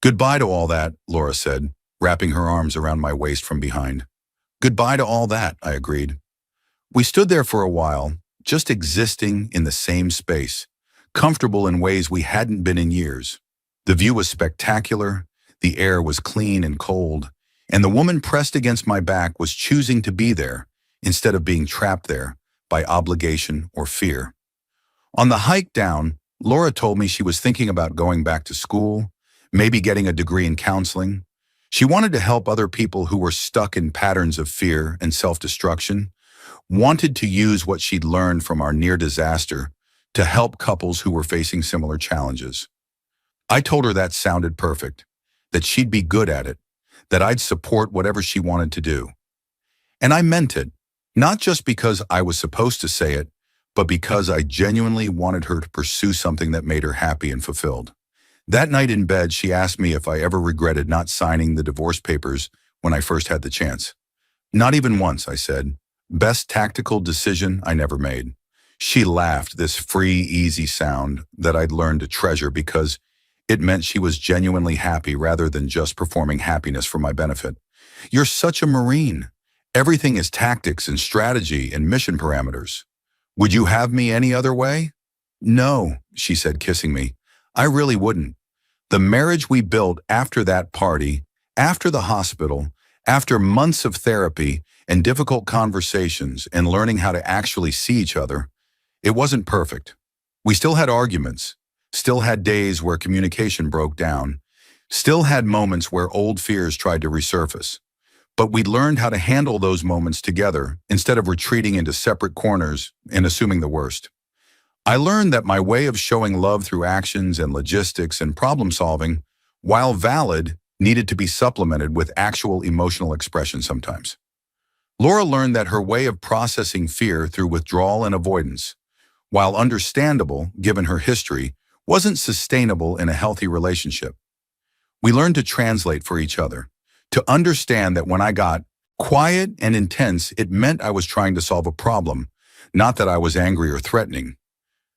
A: "Goodbye to all that," Laura said, wrapping her arms around my waist from behind. "Goodbye to all that," I agreed. We stood there for a while, just existing in the same space, comfortable in ways we hadn't been in years. The view was spectacular, the air was clean and cold, and the woman pressed against my back was choosing to be there instead of being trapped there by obligation or fear. On the hike down, Laura told me she was thinking about going back to school, maybe getting a degree in counseling. She wanted to help other people who were stuck in patterns of fear and self-destruction, wanted to use what she'd learned from our near disaster to help couples who were facing similar challenges. I told her that sounded perfect, that she'd be good at it, that I'd support whatever she wanted to do. And I meant it, not just because I was supposed to say it, but because I genuinely wanted her to pursue something that made her happy and fulfilled. That night in bed, she asked me if I ever regretted not signing the divorce papers when I first had the chance. "Not even once," I said. "Best tactical decision I never made." She laughed, this free, easy sound that I'd learned to treasure because it meant she was genuinely happy rather than just performing happiness for my benefit. "You're such a Marine. Everything is tactics and strategy and mission parameters. Would you have me any other way?" "No," she said, kissing me. "I really wouldn't. The marriage we built after that party, after the hospital, after months of therapy and difficult conversations and learning how to actually see each other, it wasn't perfect. We still had arguments, still had days where communication broke down, still had moments where old fears tried to resurface. But we learned how to handle those moments together instead of retreating into separate corners and assuming the worst. I learned that my way of showing love through actions and logistics and problem solving, while valid, needed to be supplemented with actual emotional expression sometimes. Laura learned that her way of processing fear through withdrawal and avoidance, while understandable given her history, wasn't sustainable in a healthy relationship. We learned to translate for each other, to understand that when I got quiet and intense, it meant I was trying to solve a problem, not that I was angry or threatening.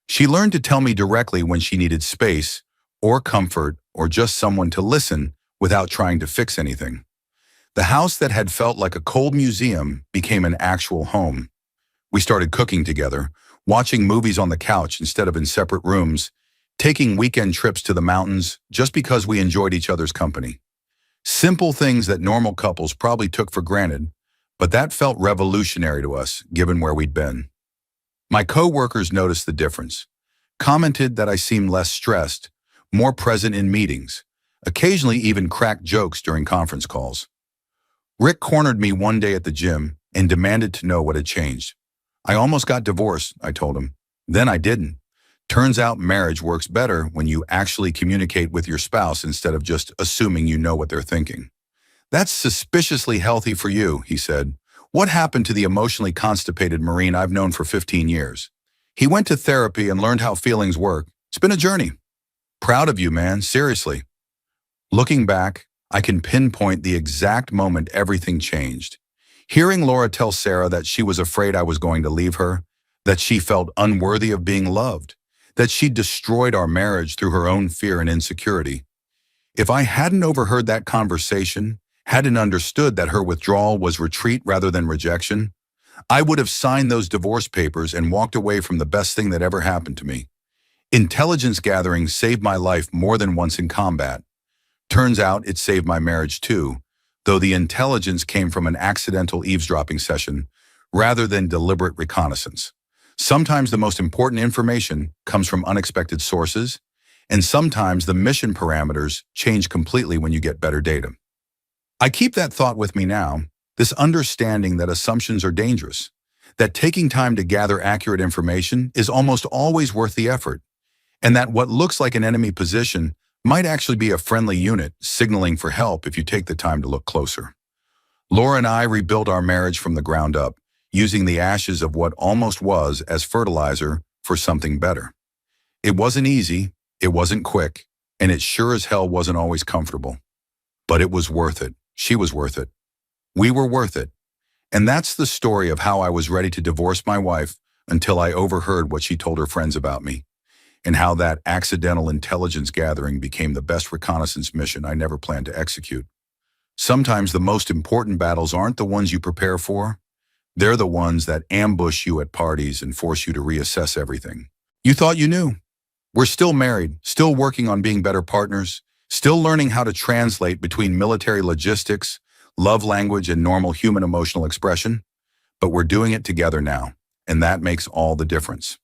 A: She learned to tell me directly when she needed space or comfort or just someone to listen without trying to fix anything. The house that had felt like a cold museum became an actual home. We started cooking together, watching movies on the couch instead of in separate rooms, taking weekend trips to the mountains just because we enjoyed each other's company. Simple things that normal couples probably took for granted, but that felt revolutionary to us given where we'd been. My co-workers noticed the difference, commented that I seemed less stressed, more present in meetings, occasionally even cracked jokes during conference calls. Rick cornered me one day at the gym and demanded to know what had changed. "I almost got divorced," I told him. "Then I didn't. Turns out marriage works better when you actually communicate with your spouse instead of just assuming you know what they're thinking." "That's suspiciously healthy for you," he said. "What happened to the emotionally constipated Marine I've known for 15 years? He went to therapy and learned how feelings work. It's been a journey." "Proud of you, man, seriously." Looking back, I can pinpoint the exact moment everything changed. Hearing Laura tell Sarah that she was afraid I was going to leave her, that she felt unworthy of being loved, that she'd destroyed our marriage through her own fear and insecurity. If I hadn't overheard that conversation, hadn't understood that her withdrawal was retreat rather than rejection, I would have signed those divorce papers and walked away from the best thing that ever happened to me. Intelligence gathering saved my life more than once in combat. Turns out it saved my marriage too, though the intelligence came from an accidental eavesdropping session rather than deliberate reconnaissance. Sometimes the most important information comes from unexpected sources, and sometimes the mission parameters change completely when you get better data. I keep that thought with me now, this understanding that assumptions are dangerous, that taking time to gather accurate information is almost always worth the effort, and that what looks like an enemy position might actually be a friendly unit signaling for help if you take the time to look closer. Laura and I rebuilt our marriage from the ground up, using the ashes of what almost was as fertilizer for something better. It wasn't easy, it wasn't quick, and it sure as hell wasn't always comfortable. But it was worth it. She was worth it. We were worth it. And that's the story of how I was ready to divorce my wife until I overheard what she told her friends about me, and how that accidental intelligence gathering became the best reconnaissance mission I never planned to execute. Sometimes the most important battles aren't the ones you prepare for. They're the ones that ambush you at parties and force you to reassess everything. You thought you knew. We're still married, still working on being better partners, still learning how to translate between military logistics, love language, and normal human emotional expression. But we're doing it together now, and that makes all the difference.